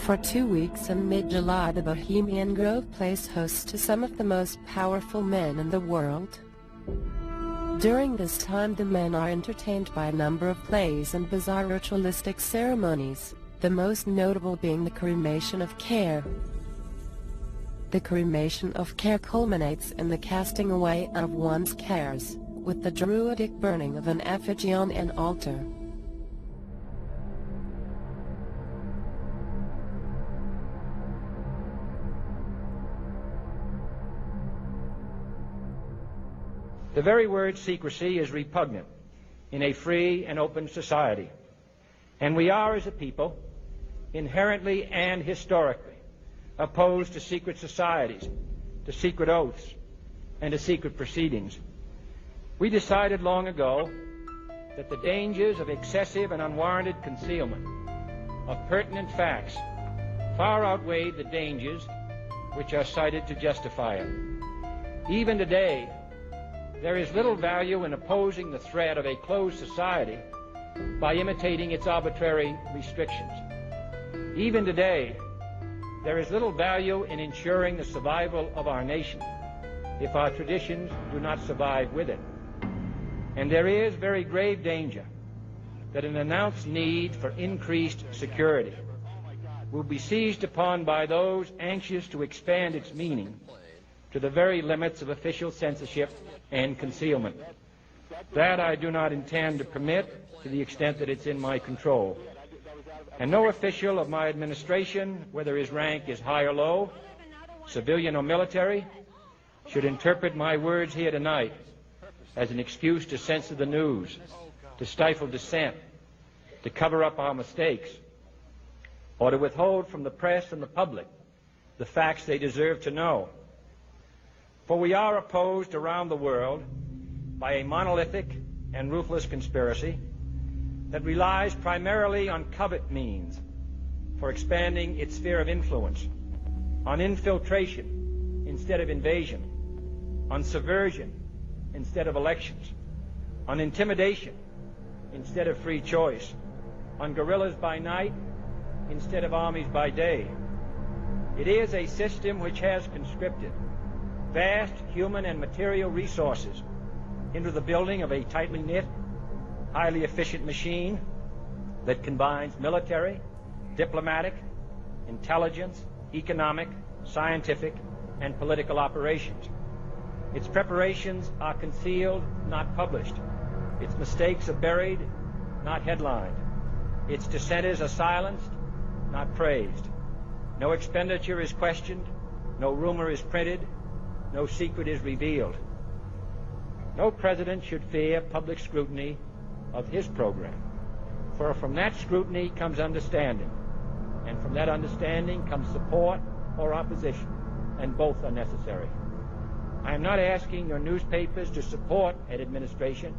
For 2 weeks in mid-July, the Bohemian Grove plays host to some of the most powerful men in the world. During this time, the men are entertained by a number of plays and bizarre ritualistic ceremonies, the most notable being the cremation of care. The cremation of care culminates in the casting away of one's cares, with the druidic burning of an effigy on an altar. The very word secrecy is repugnant in a free and open society, and we are, as a people, inherently and historically opposed to secret societies, to secret oaths, and to secret proceedings. We decided long ago that the dangers of excessive and unwarranted concealment of pertinent facts far outweighed the dangers which are cited to justify it. Even today, there is little value in opposing the threat of a closed society by imitating its arbitrary restrictions. Even today, there is little value in ensuring the survival of our nation if our traditions do not survive with it. And there is very grave danger that an announced need for increased security will be seized upon by those anxious to expand its meaning to the very limits of official censorship and concealment. That I do not intend to permit to the extent that it's in my control. And no official of my administration, whether his rank is high or low, civilian or military, should interpret my words here tonight as an excuse to censor the news, to stifle dissent, to cover up our mistakes, or to withhold from the press and the public the facts they deserve to know. For we are opposed around the world by a monolithic and ruthless conspiracy that relies primarily on covert means for expanding its sphere of influence, on infiltration instead of invasion, on subversion instead of elections, on intimidation instead of free choice, on guerrillas by night instead of armies by day. It is a system which has conscripted vast human and material resources into the building of a tightly knit, highly efficient machine that combines military, diplomatic, intelligence, economic, scientific, and political operations. Its preparations are concealed, not published. Its mistakes are buried, not headlined. Its dissenters are silenced, not praised. No expenditure is questioned, no rumor is printed, no secret is revealed. No president should fear public scrutiny of his program, for from that scrutiny comes understanding, and from that understanding comes support or opposition, and both are necessary. I am not asking your newspapers to support an administration,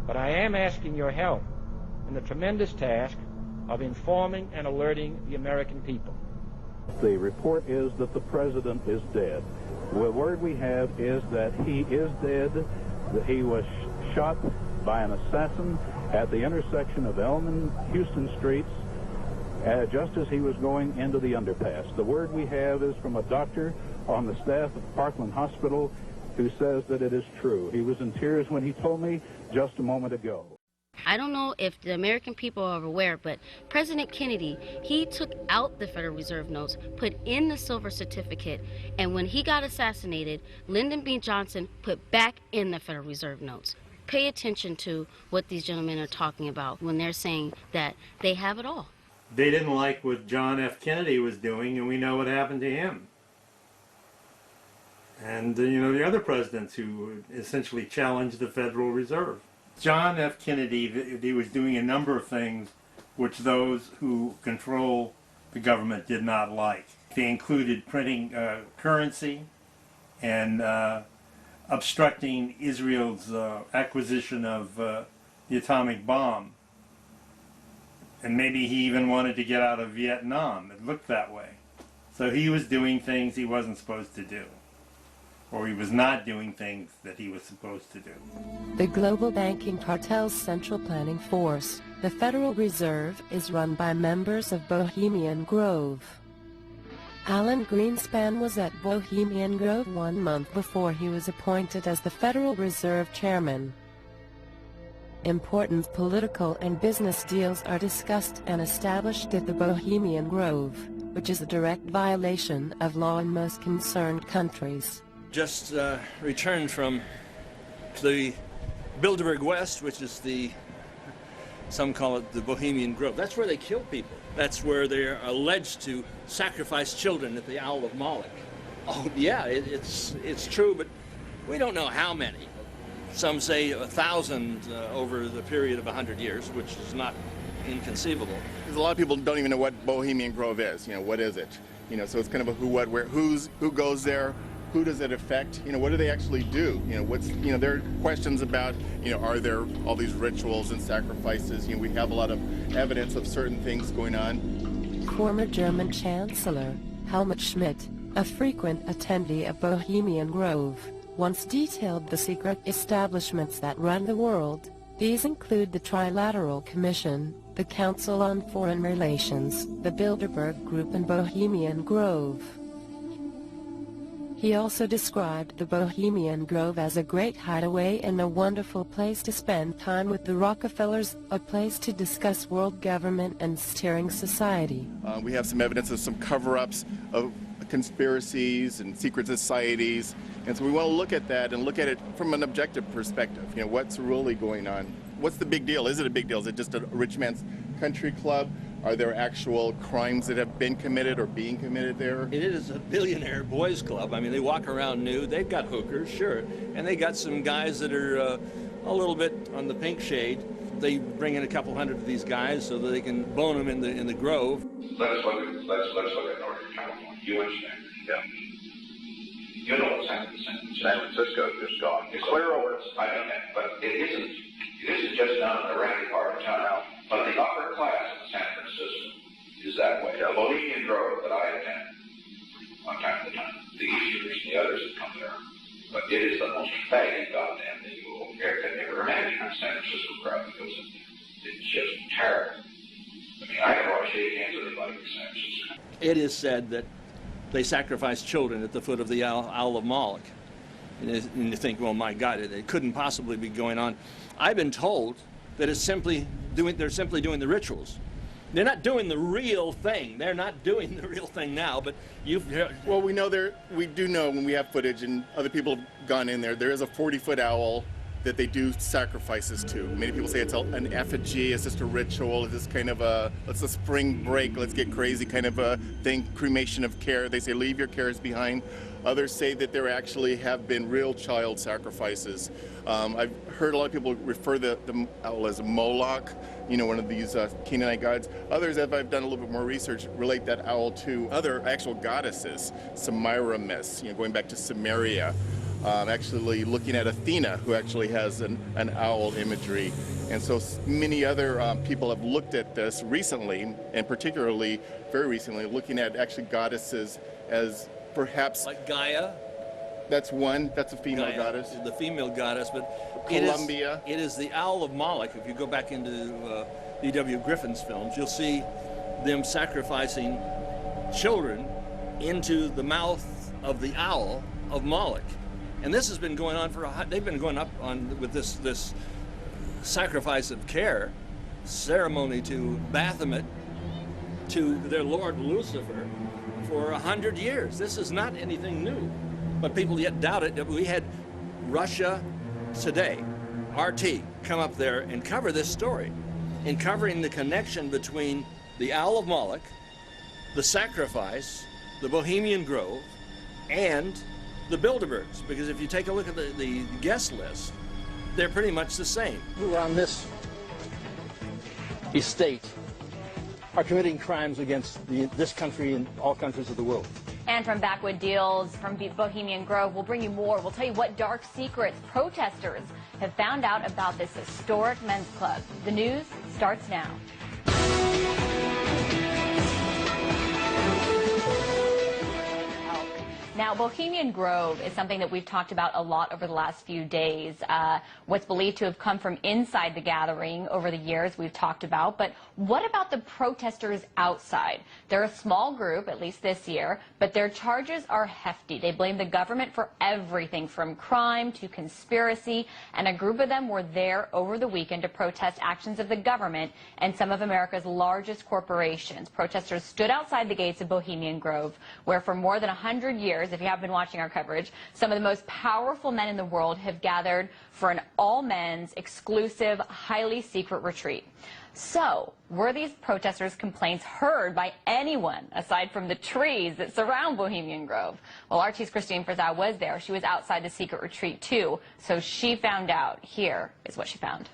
but I am asking your help in the tremendous task of informing and alerting the American people. The report is that the president is dead. The word we have is that he is dead, that he was shot by an assassin at the intersection of Elm and Houston Streets just as he was going into the underpass. The word we have is from a doctor on the staff of Parkland Hospital who says that it is true. He was in tears when he told me just a moment ago. I don't know if the American people are aware, but President Kennedy, he took out the Federal Reserve notes, put in the silver certificate, and when he got assassinated, Lyndon B. Johnson put back in the Federal Reserve notes. Pay attention to what these gentlemen are talking about when they're saying that they have it all. They didn't like what John F. Kennedy was doing, and we know what happened to him. And, you know, the other presidents who essentially challenged the Federal Reserve. John F. Kennedy, he was doing a number of things which those who control the government did not like. They included printing currency and obstructing Israel's acquisition of the atomic bomb. And maybe he even wanted to get out of Vietnam. It looked that way. So he was doing things he wasn't supposed to do. Or he was not doing things that he was supposed to do. The global banking cartel's central planning force, the Federal Reserve, is run by members of Bohemian Grove. Alan Greenspan was at Bohemian Grove 1 month before he was appointed as the Federal Reserve Chairman. Important political and business deals are discussed and established at the Bohemian Grove, which is a direct violation of law in most concerned countries. Just returned from the Bilderberg West, which is some call it the Bohemian Grove. That's where they kill people. That's where they're alleged to sacrifice children at the Owl of Moloch. Oh yeah, it's true, but we don't know how many. Some say 1,000 over the period of 100 years, which is not inconceivable. Because a lot of people don't even know what Bohemian Grove is. You know, what is it? You know, so it's kind of a who, what, where, who goes there. Who does it affect? You know, what do they actually do? You know, there are questions about, you know, are there all these rituals and sacrifices? You know, we have a lot of evidence of certain things going on. Former German Chancellor Helmut Schmidt, a frequent attendee of Bohemian Grove, once detailed the secret establishments that run the world. These include the Trilateral Commission, the Council on Foreign Relations, the Bilderberg Group, and Bohemian Grove. He also described the Bohemian Grove as a great hideaway and a wonderful place to spend time with the Rockefellers, a place to discuss world government and steering society. We have some evidence of some cover-ups of conspiracies and secret societies, and so we want to look at that and look at it from an objective perspective. You know, what's really going on? What's the big deal? Is it a big deal? Is it just a rich man's country club? Are there actual crimes that have been committed or being committed there? It is a billionaire boys club. I mean, they walk around nude. They've got hookers, sure. And they got some guys that are a little bit on the pink shade. They bring in a couple hundred of these guys so that they can bone them in the Grove. Let's look at Northern California. You understand? Yeah. You know what San Francisco just gone. It's clear over. I know that, but it isn't just down in the randy part of town. But the upper class of San Francisco is that way. The Bohemian Grove that I attend on time to time, the Easterners and the others that come there. But it is the most faggy goddamn thing you will ever imagine in San Francisco crowd, because it's just terrible. I mean, I never want to shake hands with anybody in San Francisco. It is said that they sacrifice children at the foot of the Owl of Moloch. And you think, well, my God, it couldn't possibly be going on. I've been told that they're simply doing the rituals. They're not doing the real thing. They're not doing the real thing now, but you've heard. Well, we do know when we have footage and other people have gone in there is a 40-foot owl that they do sacrifices to. Many people say it's an effigy, it's just a ritual, it's just kind of it's a spring break, let's get crazy kind of a thing, cremation of care. They say leave your cares behind. Others say that there actually have been real child sacrifices. I've heard a lot of people refer the owl as Moloch, you know, one of these Canaanite gods. Others, as I've done a little bit more research, relate that owl to other actual goddesses, Semiramis, you know, going back to Samaria. Actually looking at Athena, who actually has an owl imagery. And so many other people have looked at this recently, and particularly very recently, looking at actually goddesses as perhaps... Like Gaia? That's one. That's a female Gaia, goddess. The female goddess, but Columbia. It is the Owl of Moloch. If you go back into D.W. Griffin's films, you'll see them sacrificing children into the mouth of the Owl of Moloch. And this has been going on they've been going up on with this sacrifice of care ceremony to Baphomet, to their Lord Lucifer, for 100 years. This is not anything new, but people yet doubt it. We had Russia today RT come up there and cover this story, in covering the connection between the Owl of Moloch, the sacrifice, the Bohemian Grove, and the Bilderbergs. Because if you take a look at the guest list, they're pretty much the same. Who on this estate are committing crimes against this country and all countries of the world. And from Backwood Deals, from Bohemian Grove, we'll bring you more. We'll tell you what dark secrets protesters have found out about this historic men's club. The news starts now. Now, Bohemian Grove is something that we've talked about a lot over the last few days. What's believed to have come from inside the gathering over the years we've talked about. But what about the protesters outside? They're a small group, at least this year, but their charges are hefty. They blame the government for everything from crime to conspiracy, and a group of them were there over the weekend to protest actions of the government and some of America's largest corporations. Protesters stood outside the gates of Bohemian Grove, where for more than 100 years, if you have been watching our coverage, some of the most powerful men in the world have gathered for an all-men's, exclusive, highly secret retreat. So, were these protesters' complaints heard by anyone aside from the trees that surround Bohemian Grove? Well, RT's Christine Frizzau was there. She was outside the secret retreat, too, so she found out. Here is what she found.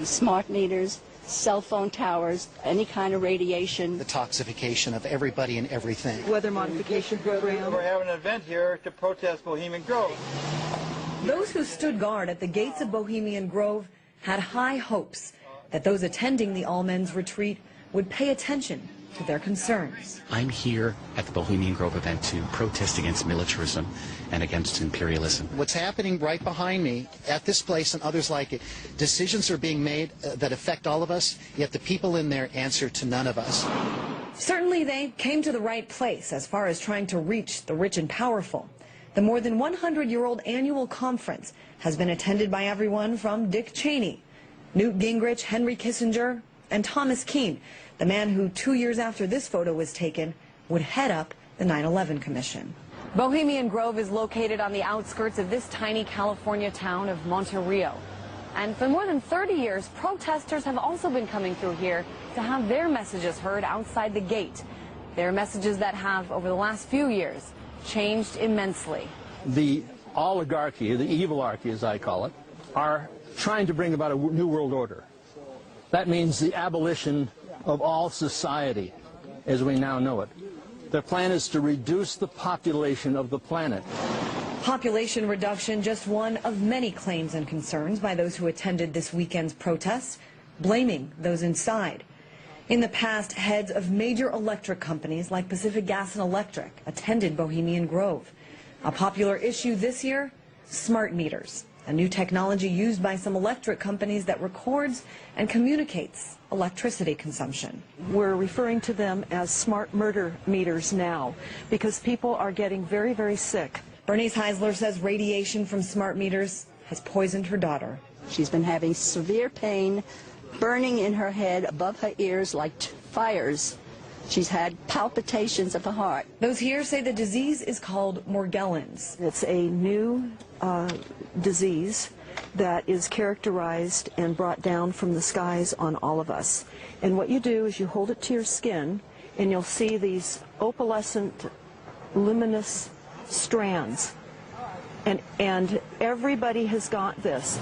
Smart meters, cell phone towers, any kind of radiation. The toxification of everybody and everything. Weather modification program. We're having an event here to protest Bohemian Grove. Those who stood guard at the gates of Bohemian Grove had high hopes that those attending the all-men's retreat would pay attention to their concerns. I'm here at the Bohemian Grove event to protest against militarism and against imperialism. What's happening right behind me at this place and others like it, decisions are being made that affect all of us, yet the people in there answer to none of us. Certainly they came to the right place as far as trying to reach the rich and powerful. The more than 100-year-old annual conference has been attended by everyone from Dick Cheney, Newt Gingrich, Henry Kissinger, and Thomas Keane, the man who 2 years after this photo was taken would head up the 9/11 Commission. Bohemian Grove is located on the outskirts of this tiny California town of Monterey. And for more than 30 years, protesters have also been coming through here to have their messages heard outside the gate. Their messages that have, over the last few years, changed immensely. The oligarchy, the evilarchy as I call it, are trying to bring about a new world order. That means the abolition of all society as we now know it. Their plan is to reduce the population of the planet. Population reduction, just one of many claims and concerns by those who attended this weekend's protests, blaming those inside. In the past, heads of major electric companies like Pacific Gas and Electric attended Bohemian Grove. A popular issue this year, smart meters, a new technology used by some electric companies that records and communicates electricity consumption. We're referring to them as smart murder meters now because people are getting very, very sick. Bernice Heisler says radiation from smart meters has poisoned her daughter. She's been having severe pain, burning in her head above her ears like fires. She's had palpitations of the heart. Those here say the disease is called Morgellons. It's a new disease that is characterized and brought down from the skies on all of us. And what you do is you hold it to your skin and you'll see these opalescent, luminous strands. And everybody has got this.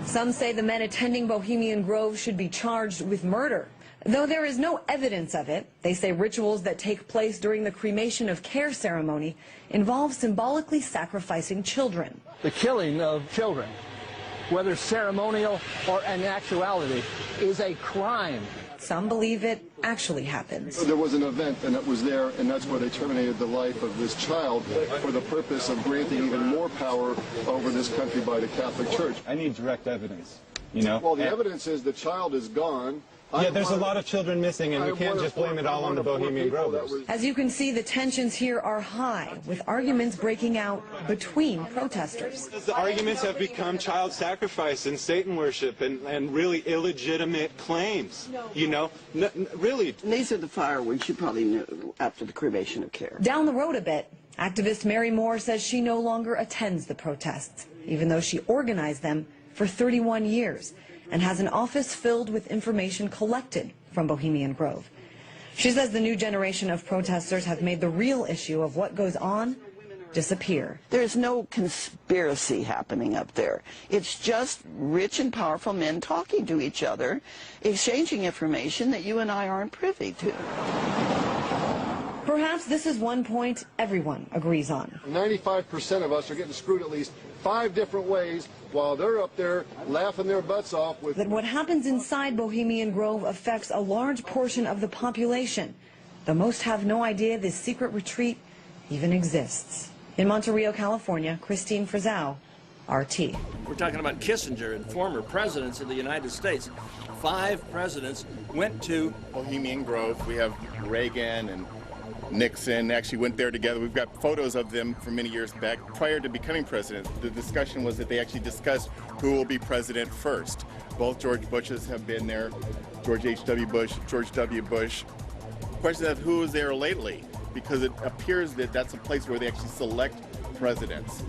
Some say the men attending Bohemian Grove should be charged with murder. Though there is no evidence of it, they say rituals that take place during the cremation of care ceremony involve symbolically sacrificing children. The killing of children, whether ceremonial or in actuality, is a crime. Some believe it actually happens. There was an event and it was there, and that's where they terminated the life of this child for the purpose of granting even more power over this country by the Catholic Church. I need direct evidence, you know? Well, the evidence is the child is gone. Yeah, there's a lot of children missing, and you can't just blame it all on the Bohemian Grovers. As you can see, the tensions here are high, with arguments breaking out between protesters. The arguments have become child sacrifice and Satan worship and really illegitimate claims, you know, really. And these are the fireworks you probably knew after the cremation of care. Down the road a bit, activist Mary Moore says she no longer attends the protests, even though she organized them for 31 years and has an office filled with information collected from Bohemian Grove. She says the new generation of protesters have made the real issue of what goes on disappear. There's no conspiracy happening up there. It's just rich and powerful men talking to each other, exchanging information that you and I aren't privy to. Perhaps this is one point everyone agrees on. 95% of us are getting screwed at least 5 different ways while they're up there laughing their butts off with... That what happens inside Bohemian Grove affects a large portion of the population, though most have no idea this secret retreat even exists. In Monterey, California, Christine Frizzau, RT. We're talking about Kissinger and former presidents of the United States. 5 presidents went to Bohemian Grove. We have Reagan and Nixon actually went there together. We've got photos of them from many years back. Prior to becoming president, the discussion was that they actually discussed who will be president first. Both George Bushes have been there, George H.W. Bush, George W. Bush. Question of who is there lately, because it appears that that's a place where they actually select presidents.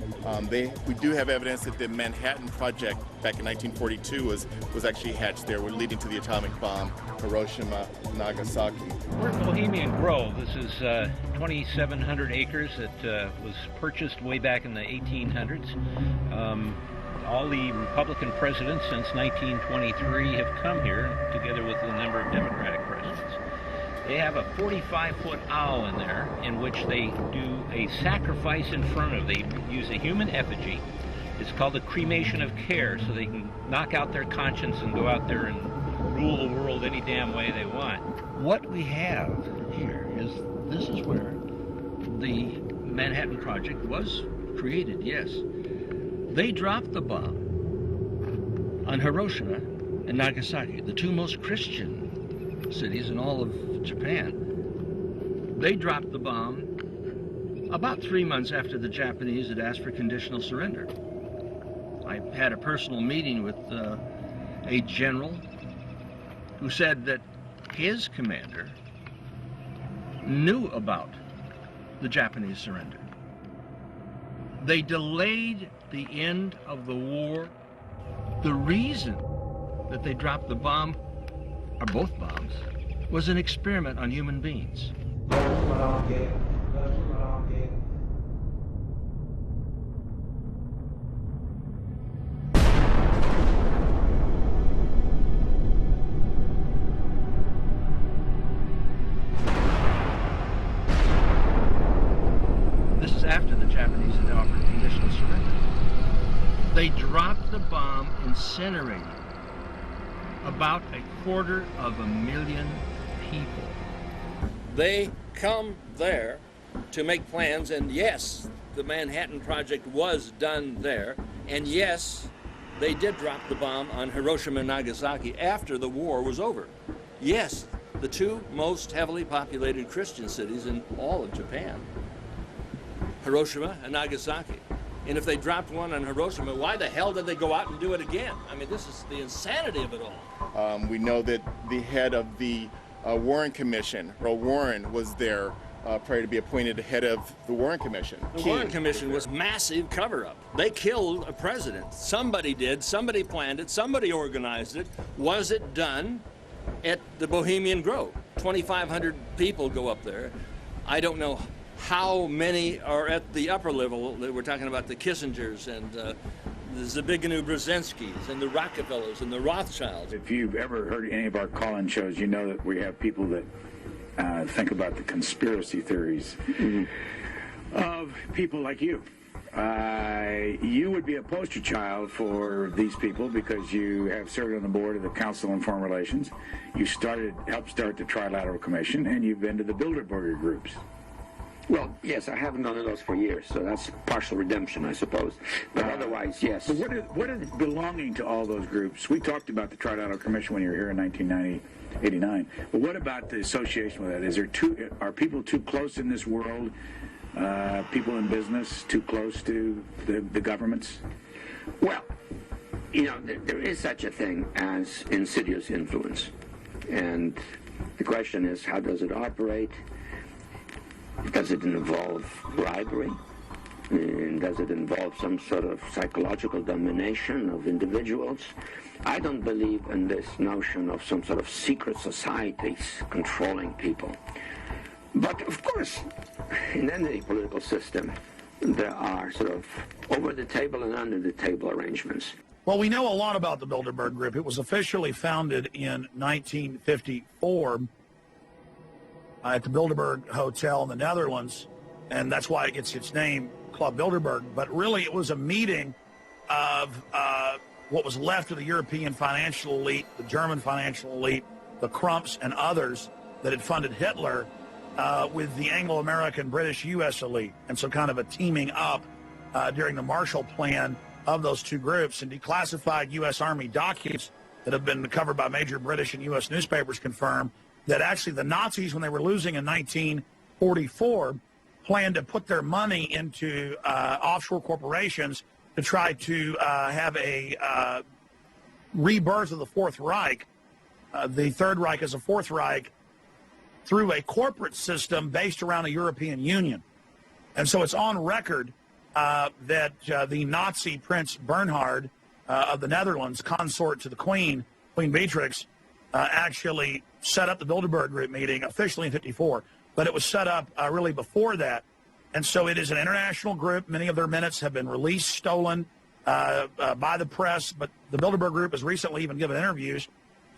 We do have evidence that the Manhattan Project back in 1942 was actually hatched there, leading to the atomic bomb, Hiroshima, Nagasaki. We're at Bohemian Grove. This is 2,700 acres that was purchased way back in the 1800s. All the Republican presidents since 1923 have come here, together with a number of Democratic presidents. They have a 45-foot owl in there in which they do a sacrifice in front of. They use a human effigy. It's called the cremation of care, so they can knock out their conscience and go out there and rule the world any damn way they want. What we have here is, this is where the Manhattan Project was created, yes. They dropped the bomb on Hiroshima and Nagasaki, the 2 most Christian cities in all of Japan. They dropped the bomb about 3 months after the Japanese had asked for conditional surrender. I had a personal meeting with a general who said that his commander knew about the Japanese surrender. They delayed the end of the war. The reason that they dropped the bomb, or both bombs, was an experiment on human beings. This is after the Japanese had offered conditional surrender. They dropped the bomb, incinerated about 250,000 people. They come there to make plans, and yes, the Manhattan Project was done there, and yes, they did drop the bomb on Hiroshima and Nagasaki after the war was over. Yes, the 2 most heavily populated Christian cities in all of Japan, Hiroshima and Nagasaki. And if they dropped one on Hiroshima, why the hell did they go out and do it again? I mean, this is the insanity of it all. We know that the head of the Warren Commission, Earl Warren, was there prior to be appointed head of the Warren Commission. The Warren Commission was massive cover-up. They killed a president. Somebody did, somebody planned it, somebody organized it. Was it done at the Bohemian Grove? 2,500 people go up there. I don't know how many are at the upper level. We're talking about the Kissingers and the Zbigniew Brzezinskis and the Rockefellers and the Rothschilds. If you've ever heard any of our call-in shows, you know that we have people that think about the conspiracy theories of people like you. You would be a poster child for these people because you have served on the board of the Council on Foreign Relations. You helped start the Trilateral Commission, and you've been to the Bilderberg groups. Well, yes, I haven't done those for years, so that's partial redemption, I suppose. But otherwise, yes. But what is belonging to all those groups? We talked about the Trilateral Commission when you were here in 1989. But what about the association with that? Are people too close in this world? People in business too close to the governments? Well, you know, there is such a thing as insidious influence. And the question is, how does it operate? Does it involve bribery? Does it involve some sort of psychological domination of individuals? I don't believe in this notion of some sort of secret societies controlling people. But of course, in any political system, there are sort of over-the-table and under-the-table arrangements. Well, we know a lot about the Bilderberg Group. It was officially founded in 1954 at the Bilderberg Hotel in the Netherlands, and that's why it gets its name, Club Bilderberg. But really, it was a meeting of what was left of the European financial elite, the German financial elite, the Krumps, and others that had funded Hitler with the Anglo-American, British, U.S. elite. And so kind of a teaming up during the Marshall Plan of those two groups, and declassified U.S. Army documents that have been covered by major British and U.S. newspapers confirm that actually the Nazis, when they were losing in 1944, planned to put their money into offshore corporations to try to have a rebirth of the Fourth Reich, the Third Reich as a Fourth Reich, through a corporate system based around a European Union. And so it's on record that the Nazi Prince Bernhard of the Netherlands, consort to the Queen, Queen Beatrix, actually set up the Bilderberg Group meeting officially in 54, but it was set up really before that. And so it is an international group. Many of their minutes have been released, stolen by the press, but the Bilderberg Group has recently even given interviews.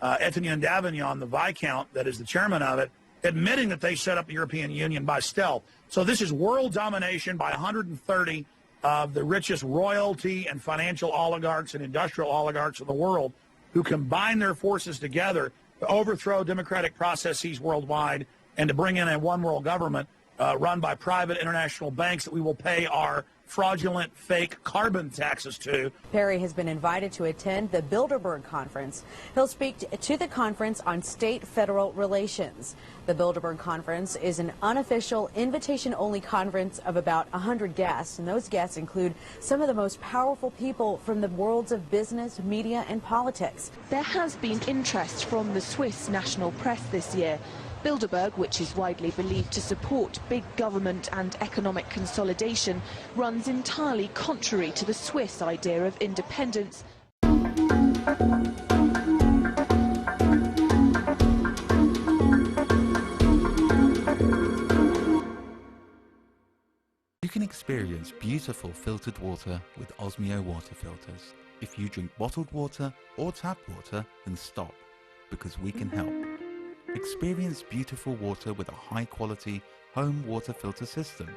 Etienne Davignon, the Viscount that is the chairman of it, admitting that they set up the European Union by stealth. So this is world domination by 130 of the richest royalty and financial oligarchs and industrial oligarchs in the world, who combine their forces together to overthrow democratic processes worldwide and to bring in a one world government run by private international banks that we will pay our fraudulent fake carbon taxes to. Perry has been invited to attend the Bilderberg Conference. He'll speak to the conference on state-federal relations. The Bilderberg Conference is an unofficial, invitation-only conference of about 100 guests, and those guests include some of the most powerful people from the worlds of business, media, and politics. There has been interest from the Swiss national press this year. Bilderberg, which is widely believed to support big government and economic consolidation, runs entirely contrary to the Swiss idea of independence. You can experience beautiful filtered water with Osmio water filters. If you drink bottled water or tap water, then stop, because we can help. Experience beautiful water with a high-quality home water filter system.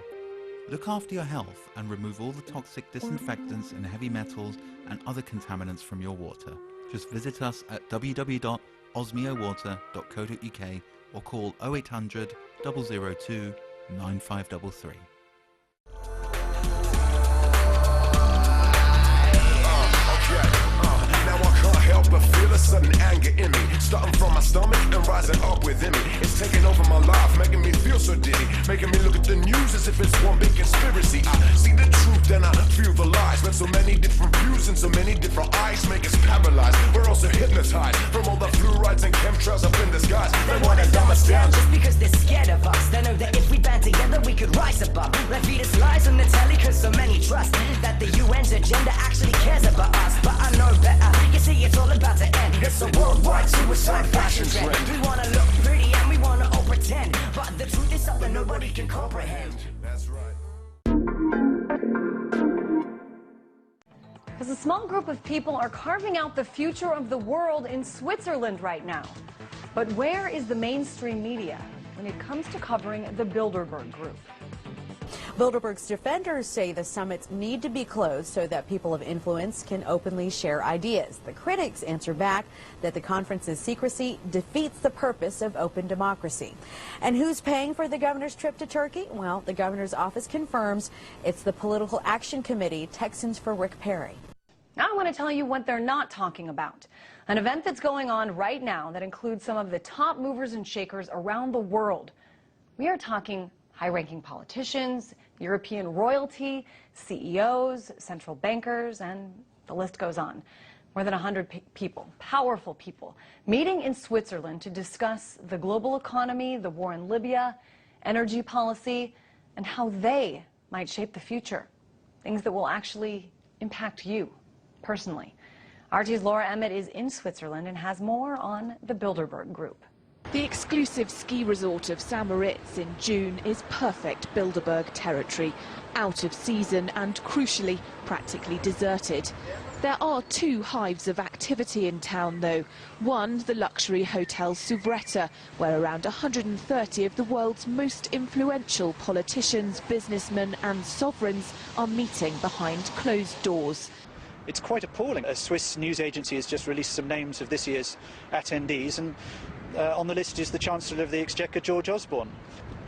Look after your health and remove all the toxic disinfectants and heavy metals and other contaminants from your water. Just visit us at www.osmiowater.co.uk or call 0800 002 9533. Help but feel a sudden anger in me, starting from my stomach and rising up within me. It's taking over my life, making me feel so dizzy, making me look at the news as if it's one big conspiracy. I see the truth, then I feel the lies. But so many different views and so many different eyes make us paralyzed. We're also hypnotized from all the fluorides and chemtrails up in the skies. They wanna dumb us down just because they're scared of us. They know that if we band together we could rise above. They feed us lies on the telly cause so many trust that the UN's agenda actually cares about us. But I know better, you see it's all about to end. It's a worldwide suicide fashion trend. We wanna look pretty and we wanna all pretend, but the truth is something nobody can comprehend. That's right. Because a small group of people are carving out the future of the world in Switzerland right now. But where is the mainstream media when it comes to covering the Bilderberg Group? Bilderberg's defenders say the summits need to be closed so that people of influence can openly share ideas. The critics answer back that the conference's secrecy defeats the purpose of open democracy. And who's paying for the governor's trip to Turkey? Well, the governor's office confirms it's the Political Action Committee, Texans for Rick Perry. Now I want to tell you what they're not talking about. An event that's going on right now that includes some of the top movers and shakers around the world. We are talking high-ranking politicians, European royalty, CEOs, central bankers, and the list goes on. More than 100 people, powerful people, meeting in Switzerland to discuss the global economy, the war in Libya, energy policy, and how they might shape the future. things that will actually impact you personally. RT's Laura Emmett is in Switzerland and has more on the Bilderberg Group. The exclusive ski resort of St. Moritz in June is perfect Bilderberg territory, out of season and, crucially, practically deserted. There are two hives of activity in town, though. One, the luxury hotel Souvretta, where around 130 of the world's most influential politicians, businessmen and sovereigns are meeting behind closed doors. It's quite appalling. A Swiss news agency has just released some names of this year's attendees, and on the list is the Chancellor of the Exchequer, George Osborne.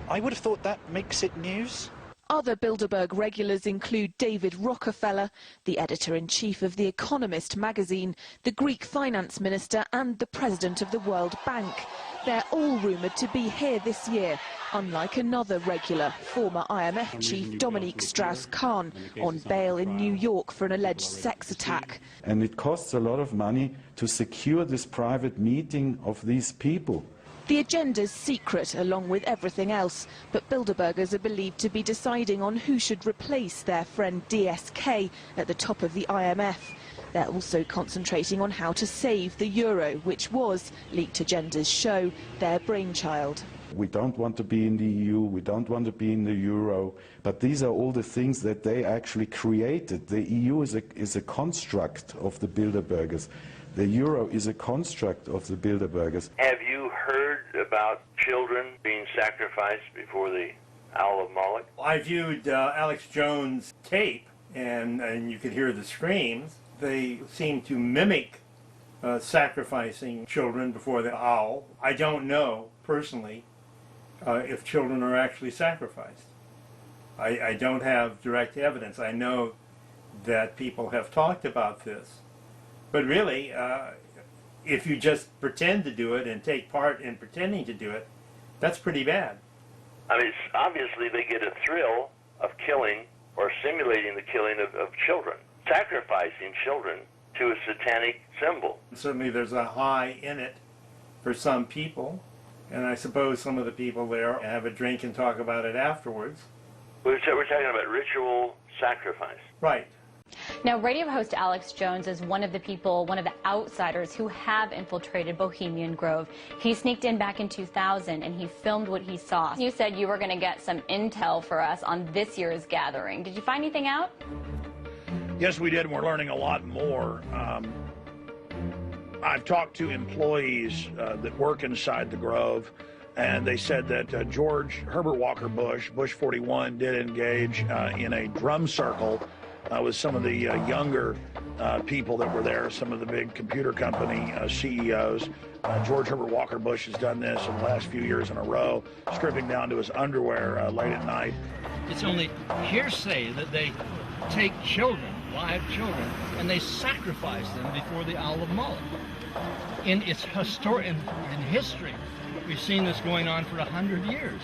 I would have thought that makes it news. Other Bilderberg regulars include David Rockefeller, the editor-in-chief of The Economist magazine, the Greek finance minister and the president of the World Bank. They're all rumoured to be here this year, unlike another regular, former IMF chief Dominique Strauss-Kahn, on bail in New York for an alleged sex attack. And it costs a lot of money to secure this private meeting of these people. The agenda's secret, along with everything else, but Bilderbergers are believed to be deciding on who should replace their friend DSK at the top of the IMF. They're also concentrating on how to save the euro, which was, leaked agendas show, their brainchild. We don't want to be in the EU, we don't want to be in the euro, but these are all the things that they actually created. The EU is a construct of the Bilderbergers. The euro is a construct of the Bilderbergers. Have you heard about children being sacrificed before the Owl of Moloch? I viewed Alex Jones' tape, and you could hear the screams. They seem to mimic sacrificing children before the owl. I don't know, personally, if children are actually sacrificed. I don't have direct evidence. I know that people have talked about this. But really, if you just pretend to do it and take part in pretending to do it, that's pretty bad. I mean, obviously they get a thrill of killing or simulating the killing of children, sacrificing children to a satanic symbol. Certainly there's a high in it for some people, and I suppose some of the people there have a drink and talk about it afterwards. We're talking about ritual sacrifice. Right. Now, radio host Alex Jones is one of the outsiders who have infiltrated Bohemian Grove. He sneaked in back in 2000 and he filmed what he saw. You said you were going to get some intel for us on this year's gathering. Did you find anything out? Yes, we did, and we're learning a lot more. I've talked to employees that work inside the Grove, and they said that George Herbert Walker Bush, Bush 41, did engage in a drum circle with some of the younger people that were there, some of the big computer company CEOs. George Herbert Walker Bush has done this in the last few years in a row, stripping down to his underwear late at night. It's only hearsay that they take children, live children, and they sacrifice them before the Owl of Moloch. In its in history, we've seen this going on for 100 years.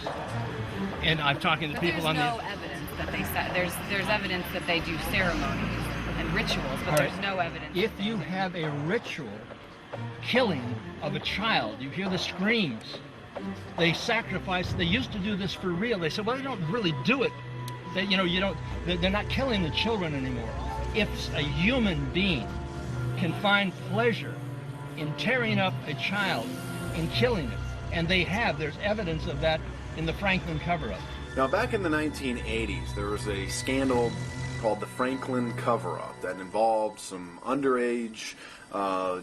And I'm talking to people on the... There's no evidence that they there's evidence that they do ceremonies and rituals, but there's no evidence. If you have a ritual killing of a child, you hear the screams. They sacrifice. They used to do this for real. They said, well, they don't really do it. They, they're not killing the children anymore. If a human being can find pleasure in tearing up a child and killing it, and there's evidence of that in the Franklin cover-up. Now, back in the 1980s, there was a scandal called the Franklin cover-up that involved some underage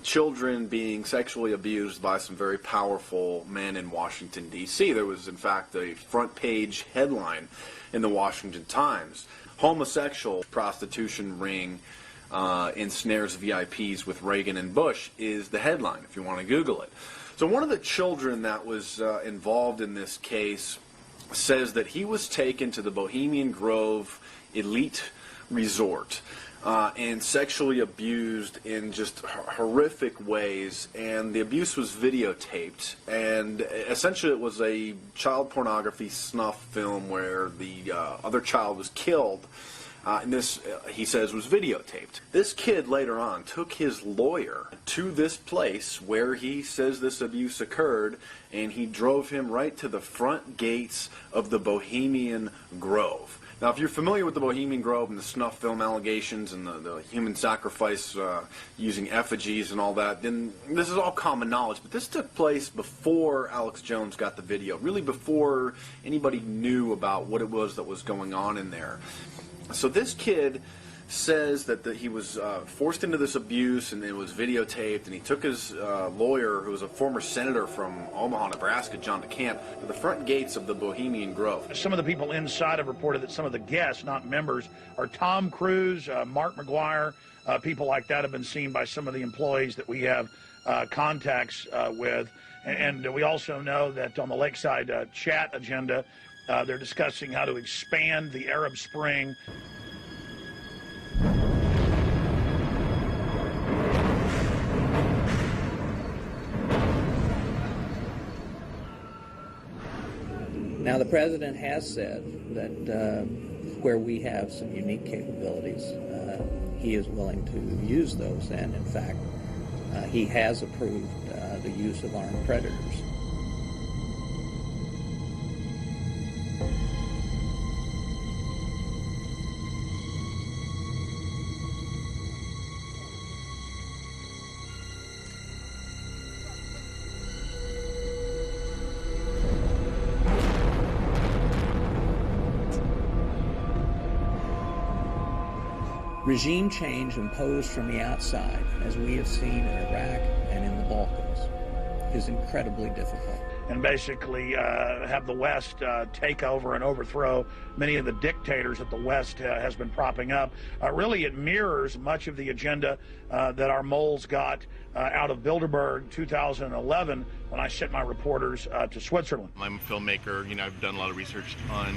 children being sexually abused by some very powerful men in Washington, D.C. There was, in fact, a front-page headline in the Washington Times. Homosexual prostitution ring ensnares VIPs with Reagan and Bush is the headline, if you want to Google it. So one of the children that was involved in this case says that he was taken to the Bohemian Grove Elite Resort and sexually abused in just horrific ways, and the abuse was videotaped, and essentially it was a child pornography snuff film where the other child was killed And this, he says, was videotaped. This kid later on took his lawyer to this place where he says this abuse occurred, and he drove him right to the front gates of the Bohemian Grove. Now, if you're familiar with the Bohemian Grove and the snuff film allegations and the human sacrifice using effigies and all that, then this is all common knowledge. But this took place before Alex Jones got the video, really before anybody knew about what it was that was going on in there. So this kid says that he was forced into this abuse and it was videotaped, and he took his lawyer, who was a former senator from Omaha, Nebraska, John DeCamp, to the front gates of the Bohemian Grove. Some of the people inside have reported that some of the guests, not members, are Tom Cruise, Mark McGuire, people like that have been seen by some of the employees that we have contacts with. And we also know that on the Lakeside chat agenda, they're discussing how to expand the Arab Spring. Now, the president has said that where we have some unique capabilities, he is willing to use those, and in fact, he has approved the use of armed predators. Regime change imposed from the outside, as we have seen in Iraq and in the Balkans, is incredibly difficult. And basically have the West take over and overthrow many of the dictators that the West has been propping up. Really, it mirrors much of the agenda that our moles got out of Bilderberg 2011 when I sent my reporters to Switzerland. I'm a filmmaker. You know, I've done a lot of research on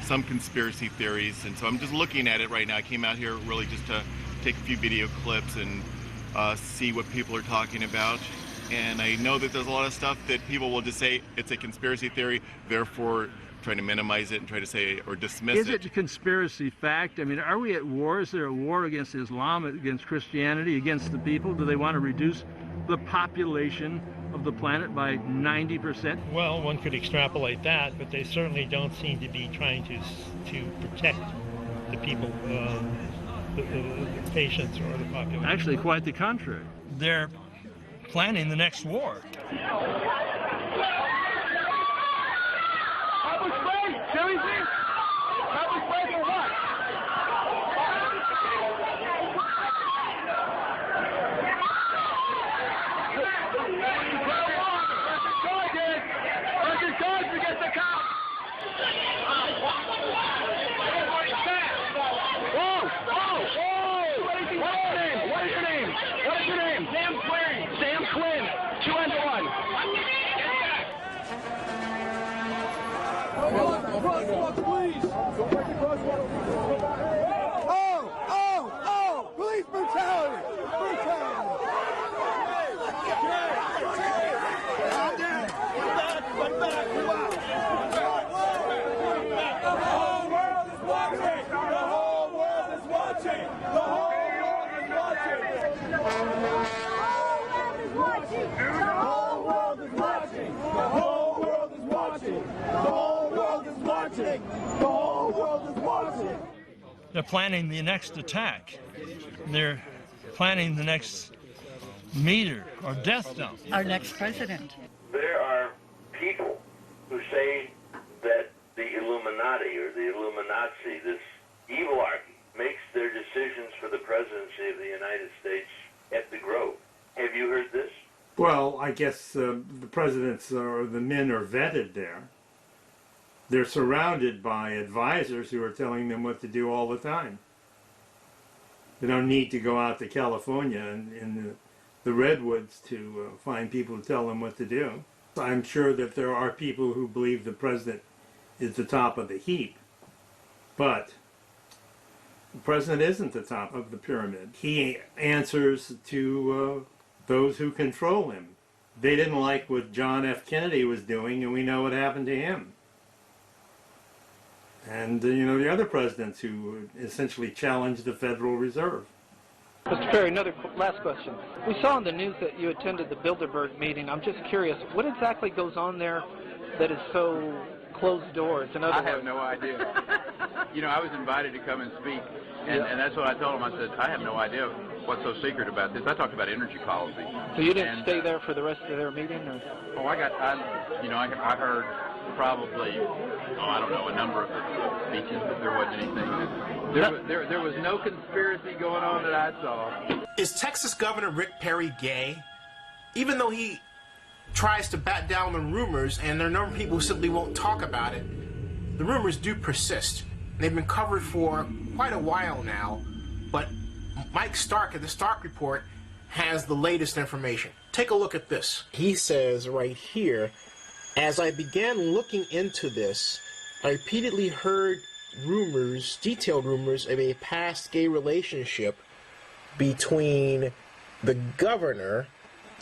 some conspiracy theories, and so I'm just looking at it right now. I came out here really just to take a few video clips and see what people are talking about. And I know that there's a lot of stuff that people will just say it's a conspiracy theory, therefore trying to minimize it and try to say or dismiss it. Is it a conspiracy fact? I mean, are we at war? Is there a war against Islam, against Christianity, against the people? Do they want to reduce the population of the planet by 90%? Well, one could extrapolate that, but they certainly don't seem to be trying to protect the people, the patients or the population. Actually, quite the contrary. They're planning the next war. Oh! Police brutality! They're planning the next attack. They're planning the next meter or death dump. Our next president. There are people who say that the Illuminati or the Illuminazi, this evil archy, makes their decisions for the presidency of the United States at the Grove. Have you heard this? Well, I guess the presidents or the men are vetted there. They're surrounded by advisors who are telling them what to do all the time. They don't need to go out to California and in the redwoods to find people to tell them what to do. I'm sure that there are people who believe the president is the top of the heap, but the president isn't the top of the pyramid. He answers to those who control him. They didn't like what John F. Kennedy was doing, and we know what happened to him. and the other presidents who essentially challenged the Federal Reserve. Mr. Perry, another last question. We saw in the news that you attended the Bilderberg meeting. I'm just curious, what exactly goes on there that is so closed doors? In other I words, have no idea. I was invited to come and speak, and that's what I told him. I said, I have no idea what's so secret about this. I talked about energy policy. So you didn't stay there for the rest of their meeting? Or? Oh, I heard probably, I don't know, a number of speeches, but there wasn't anything. There was no conspiracy going on that I saw. Is Texas Governor Rick Perry gay? Even though he tries to bat down the rumors, and there are a number of people who simply won't talk about it, the rumors do persist. They've been covered for quite a while now, but Mike Stark at the Stark Report has the latest information. Take a look at this. He says right here, as I began looking into this, I repeatedly heard rumors, detailed rumors, of a past gay relationship between the governor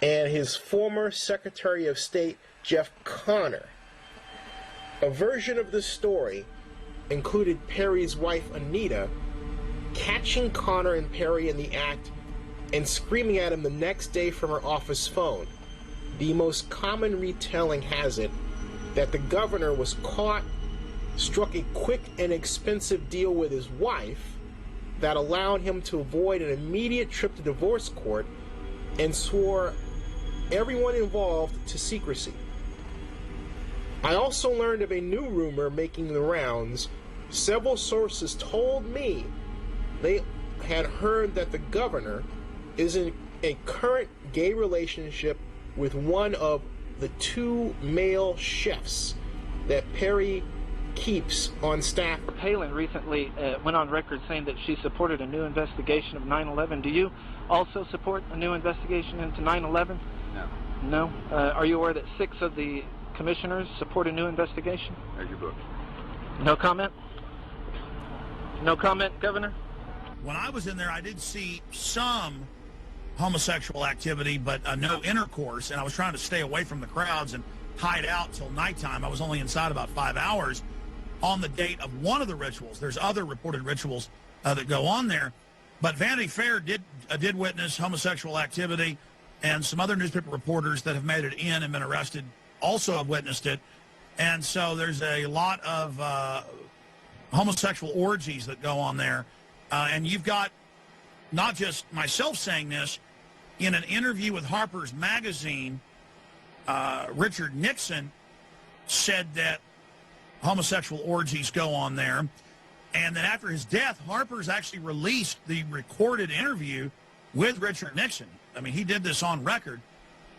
and his former Secretary of State, Jeff Connor. A version of the story included Perry's wife, Anita, catching Connor and Perry in the act and screaming at him the next day from her office phone. The most common retelling has it that the governor was caught, struck a quick and expensive deal with his wife that allowed him to avoid an immediate trip to divorce court, and swore everyone involved to secrecy. I also learned of a new rumor making the rounds. Several sources told me they had heard that the governor is in a current gay relationship with one of the two male chefs that Perry keeps on staff. Palin recently went on record saying that she supported a new investigation of 9/11. Do you also support a new investigation into 9/11? No. No? Are you aware that 6 of the commissioners support a new investigation? There's your book. No comment? No comment, Governor? When I was in there, I did see some homosexual activity, but no intercourse, and I was trying to stay away from the crowds and hide out till nighttime. I was only inside about 5 hours on the date of one of the rituals. There's other reported rituals that go on there, but Vanity Fair did witness homosexual activity, and some other newspaper reporters that have made it in and been arrested also have witnessed it. And so there's a lot of homosexual orgies that go on there. And you've got not just myself saying this. In an interview with Harper's Magazine, Richard Nixon said that homosexual orgies go on there. And then after his death, Harper's actually released the recorded interview with Richard Nixon. I mean, he did this on record.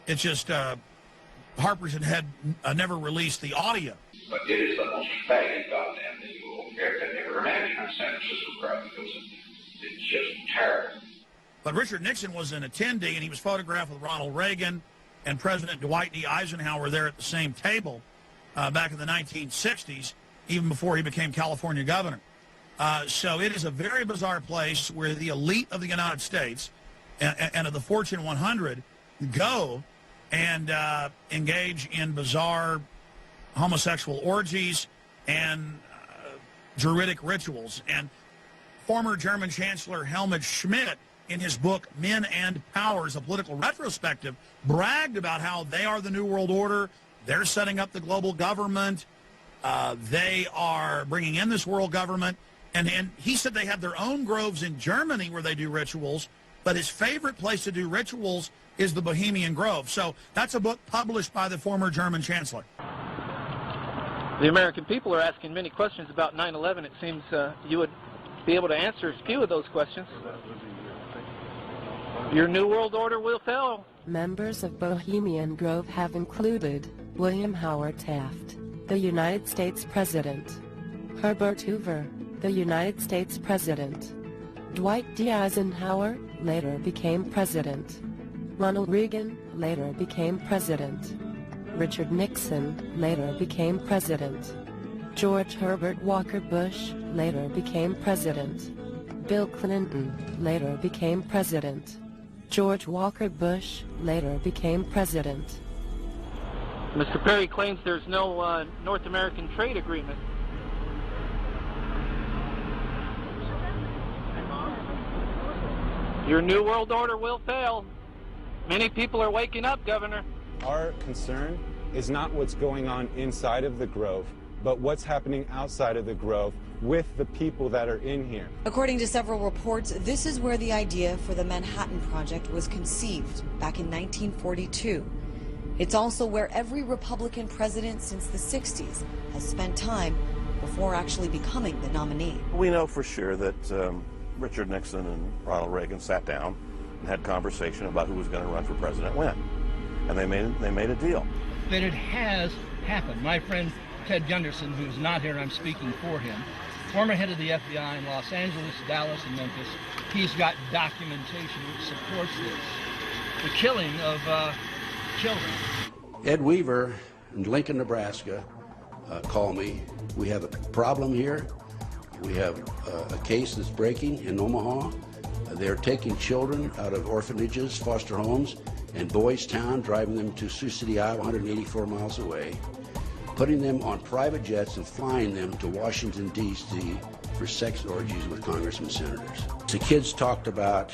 It's just Harper's had never released the audio. But it is the most faggot goddamn thing you will ever imagine on San Francisco crowd, because it's just terrible. But Richard Nixon was an attendee, and he was photographed with Ronald Reagan and President Dwight D. Eisenhower there at the same table back in the 1960s, even before he became California governor. So it is a very bizarre place where the elite of the United States and of the Fortune 100 go and engage in bizarre homosexual orgies and druidic rituals. And former German Chancellor Helmut Schmidt, in his book Men and Powers, a political retrospective, bragged about how they are the New World Order, they're setting up the global government, they are bringing in this world government, and he said they have their own groves in Germany where they do rituals, but his favorite place to do rituals is the Bohemian Grove. So that's a book published by the former German Chancellor. The American people are asking many questions about 9/11. It seems you would be able to answer a few of those questions. Your New World Order will fail. Members of Bohemian Grove have included William Howard Taft, the United States President; Herbert Hoover, the United States President; Dwight D. Eisenhower, later became President; Ronald Reagan, later became President; Richard Nixon, later became President; George Herbert Walker Bush, later became President; Bill Clinton, later became President; George Walker Bush, later became President. Mr. Perry claims there's no North American trade agreement. Your New World Order will fail. Many people are waking up, Governor. Our concern is not what's going on inside of the Grove, but what's happening outside of the Grove with the people that are in here. According to several reports, this is where the idea for the Manhattan Project was conceived back in 1942. It's also where every Republican president since the 60s has spent time before actually becoming the nominee. We know for sure that Richard Nixon and Ronald Reagan sat down and had conversation about who was going to run for president when. And they made a deal. That it has happened. My friend Ted Gunderson, who's not here, I'm speaking for him, former head of the FBI in Los Angeles, Dallas, and Memphis, he's got documentation which supports this. The killing of children. Ed Weaver in Lincoln, Nebraska, called me. We have a problem here. We have a case that's breaking in Omaha. They're taking children out of orphanages, foster homes, and Boys Town, driving them to Sioux City, Iowa, 184 miles away, putting them on private jets and flying them to Washington, D.C. for sex orgies with congressmen and senators. The kids talked about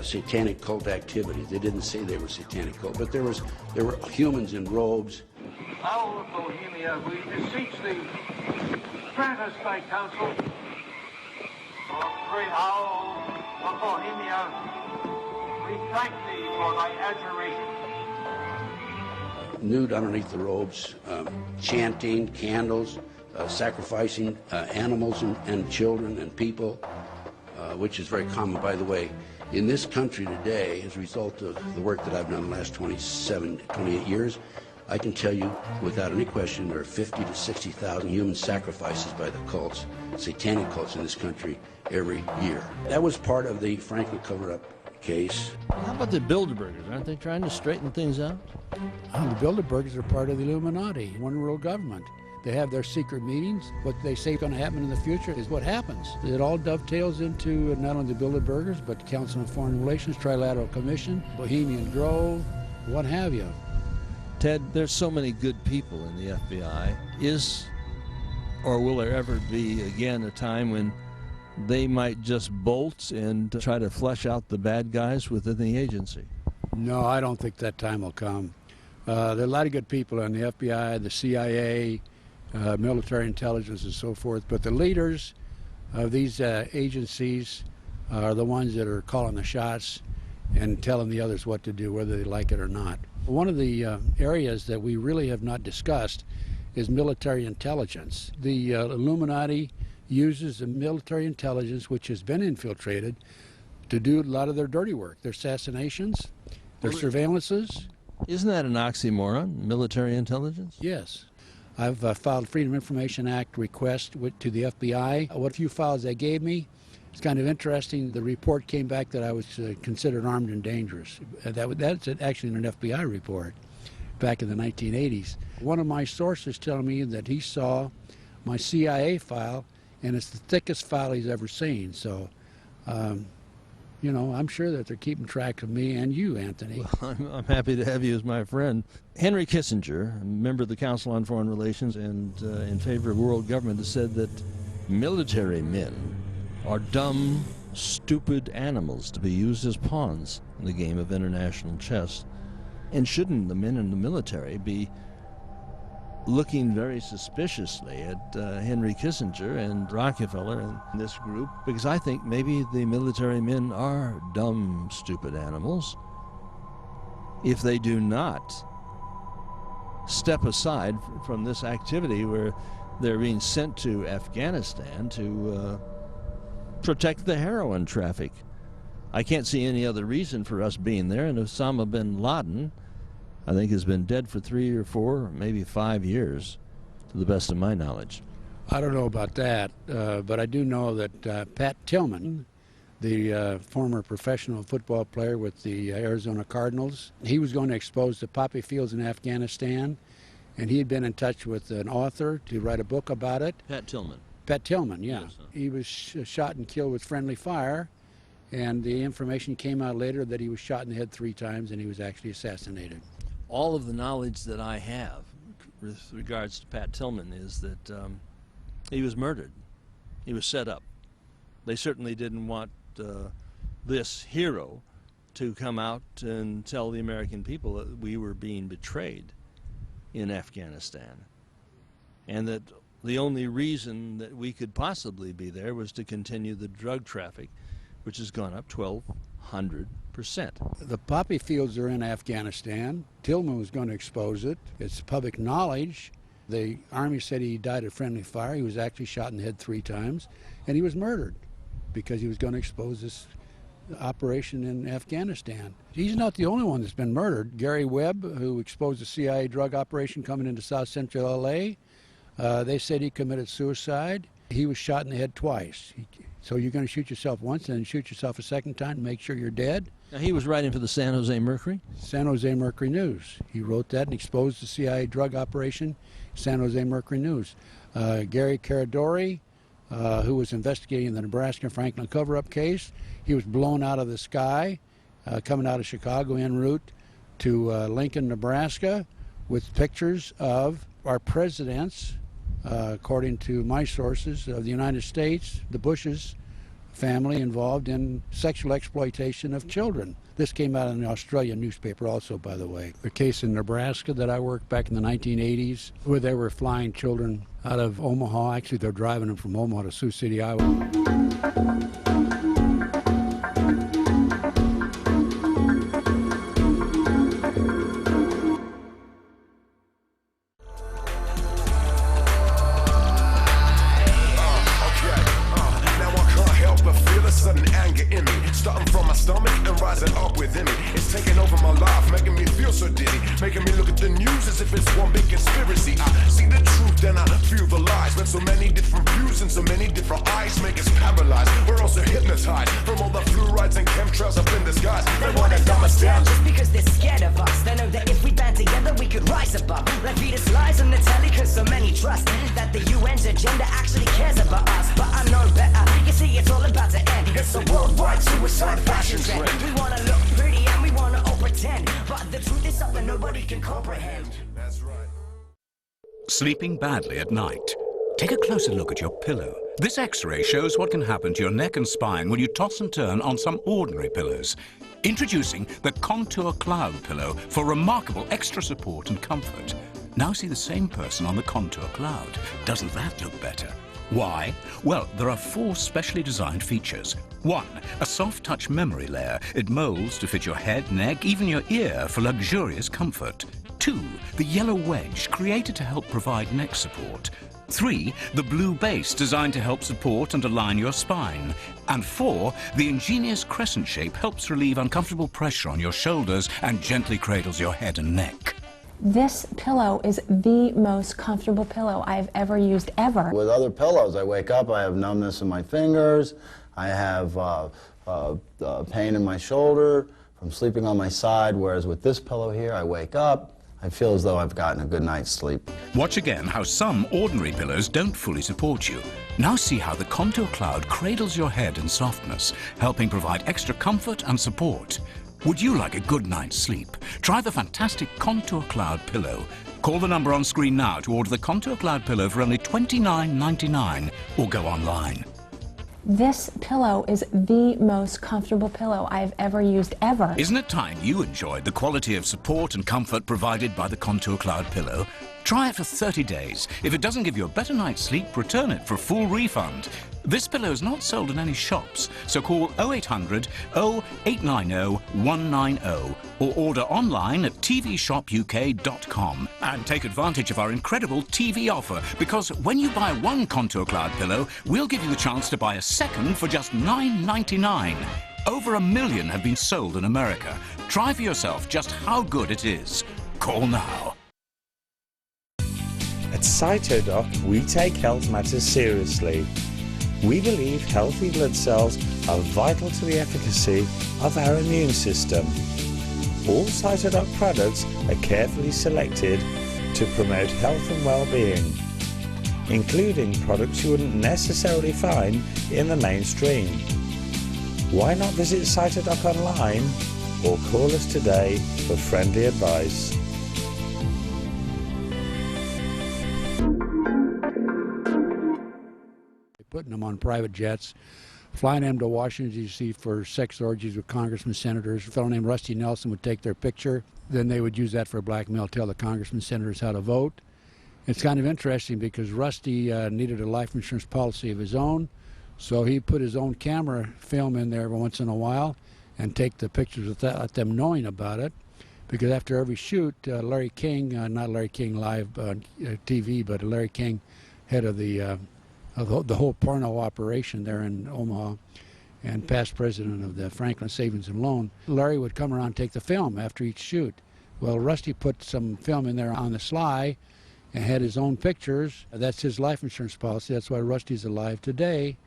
satanic cult activity. They didn't say they were satanic cult, but there were humans in robes. Owl of Bohemia, we beseech thee, grant us thy counsel. O great Owl of Bohemia, we thank thee for thy adjuration. Nude underneath the robes, chanting, candles, sacrificing animals and children and people, which is very common, by the way. In this country today, as a result of the work that I've done the last 28 years, I can tell you without any question there are 50 to 60,000 human sacrifices by the cults, satanic cults in this country every year. That was part of the Franklin cover-up case. How about the Bilderbergers? Aren't they trying to straighten things out? Oh, the Bilderbergers are part of the Illuminati, one world government. They have their secret meetings. What they say is going to happen in the future is what happens. It all dovetails into not only the Bilderbergers, but the Council on Foreign Relations, Trilateral Commission, Bohemian Grove, what have you. Ted, there's so many good people in the FBI. Is, or will there ever be again a time when they might just bolt and try to flush out the bad guys within the agency? No, I don't think that time will come. There are a lot of good people in the FBI, the CIA, military intelligence and so forth, but the leaders of these agencies are the ones that are calling the shots and telling the others what to do, whether they like it or not. One of the areas that we really have not discussed is military intelligence. The Illuminati uses the military intelligence, which has been infiltrated, to do a lot of their dirty work, their assassinations, their surveillances. Isn't that an oxymoron, military intelligence? Yes. I've filed Freedom of Information Act request to the FBI. What few files they gave me, it's kind of interesting. The report came back that I was considered armed and dangerous. That's actually an FBI report back in the 1980s. One of my sources telling me that he saw my CIA file, and it's the thickest file he's ever seen. So, you know, I'm sure that they're keeping track of me and you, Anthony. Well, I'm happy to have you as my friend. Henry Kissinger, a member of the Council on Foreign Relations and in favor of world government, has said that military men are dumb, stupid animals to be used as pawns in the game of international chess. And shouldn't the men in the military be looking very suspiciously at Henry Kissinger and Rockefeller and this group? Because I think maybe the military men are dumb, stupid animals if they do not step aside from this activity where they're being sent to Afghanistan to protect the heroin traffic. I can't see any other reason for us being there, and Osama bin Laden, I think, has been dead for 3 or 4, or maybe 5 years, to the best of my knowledge. I don't know about that, but I do know that Pat Tillman, the former professional football player with the Arizona Cardinals, he was going to expose the poppy fields in Afghanistan, and he had been in touch with an author to write a book about it. Pat Tillman. Pat Tillman, yeah. Yes, he was shot and killed with friendly fire, and the information came out later that he was shot in the head 3 times and he was actually assassinated. All of the knowledge that I have with regards to Pat Tillman is that he was murdered. He was set up. They certainly didn't want this hero to come out and tell the American people that we were being betrayed in Afghanistan, and that the only reason that we could possibly be there was to continue the drug traffic, which has gone up 1,200%. The poppy fields are in Afghanistan. Tillman was going to expose it. It's public knowledge. The Army said he died of friendly fire. He was actually shot in the head 3 times, and he was murdered because he was going to expose this operation in Afghanistan. He's not the only one that's been murdered. Gary Webb, who exposed the CIA drug operation coming into South Central LA, they said he committed suicide. He was shot in the head twice. So you're going to shoot yourself once and then shoot yourself a second time to make sure you're dead? Now, he was writing for the San Jose Mercury? San Jose Mercury News. He wrote that and exposed the CIA drug operation, San Jose Mercury News. Gary Caradori, who was investigating the Nebraska Franklin cover-up case, he was blown out of the sky, coming out of Chicago en route to Lincoln, Nebraska, with pictures of our presidents, according to my sources, of the United States, the Bushes family involved in sexual exploitation of children. This came out in the Australian newspaper also, by the way. The case in Nebraska that I worked back in the 1980s, where they were flying children out of Omaha. Actually, they're driving them from Omaha to Sioux City, Iowa. Sudden anger in me, starting from my stomach and rising up within me. It's taking over my life, making me feel so dizzy, making me look at the news as if it's one big conspiracy. I see the truth, then I feel the lies. When so many different views and so many different eyes make us paralyzed. We're also hypnotized from all the fluorides and chemtrails up in the skies. They want to dumb us down just because they're scared of us. They know that if we band together, we could rise above. Like feed us lies on the telly, cause so many trust that the UN's agenda actually cares about us. But I know better. You see, it's all about to end. It's a worldwide suicide fashion trend. We wanna look pretty and we wanna all pretend, but the truth is something nobody can comprehend. That's right. Sleeping badly at night? Take a closer look at your pillow. This X-ray shows what can happen to your neck and spine when you toss and turn on some ordinary pillows. Introducing the Contour Cloud Pillow for remarkable extra support and comfort. Now see the same person on the Contour Cloud. Doesn't that look better? Why? Well, there are 4 specially designed features. 1, a soft touch memory layer. It molds to fit your head, neck, even your ear for luxurious comfort. 2, the yellow wedge, created to help provide neck support. 3, the blue base, designed to help support and align your spine. And 4, the ingenious crescent shape helps relieve uncomfortable pressure on your shoulders and gently cradles your head and neck. This pillow is the most comfortable pillow I've ever used, ever. With other pillows, I wake up, I have numbness in my fingers, I have pain in my shoulder from sleeping on my side, whereas with this pillow here, I wake up, I feel as though I've gotten a good night's sleep. Watch again how some ordinary pillows don't fully support you. Now see how the Contour Cloud cradles your head in softness, helping provide extra comfort and support. Would you like a good night's sleep? Try the fantastic Contour Cloud Pillow. Call the number on screen now to order the Contour Cloud Pillow for only $29.99 or go online. This pillow is the most comfortable pillow I've ever used, ever. Isn't it time you enjoyed the quality of support and comfort provided by the Contour Cloud Pillow? Try it for 30 days. If it doesn't give you a better night's sleep, return it for a full refund. This pillow is not sold in any shops, so call 0800 0890 190 or order online at tvshopuk.com and take advantage of our incredible TV offer, because when you buy 1 Contour Cloud pillow, we'll give you the chance to buy a second for just $9.99. Over 1 million have been sold in America. Try for yourself just how good it is. Call now. At CytoDoc, we take health matters seriously. We believe healthy blood cells are vital to the efficacy of our immune system. All CytoDoc products are carefully selected to promote health and well-being, including products you wouldn't necessarily find in the mainstream. Why not visit CytoDoc online or call us today for friendly advice? Putting them on private jets, flying them to Washington, D.C. for sex orgies with congressmen, senators. A fellow named Rusty Nelson would take their picture. Then they would use that for blackmail, tell the congressmen, senators how to vote. It's kind of interesting because Rusty needed a life insurance policy of his own, so he put his own camera film in there every once in a while and take the pictures without them knowing about it. Because after every shoot, Larry King, not Larry King live TV, but Larry King, head of the whole porno operation there in Omaha and past president of the Franklin Savings and Loan, Larry would come around and take the film after each shoot. Well, Rusty put some film in there on the sly and had his own pictures. That's his life insurance policy. That's why Rusty's alive today,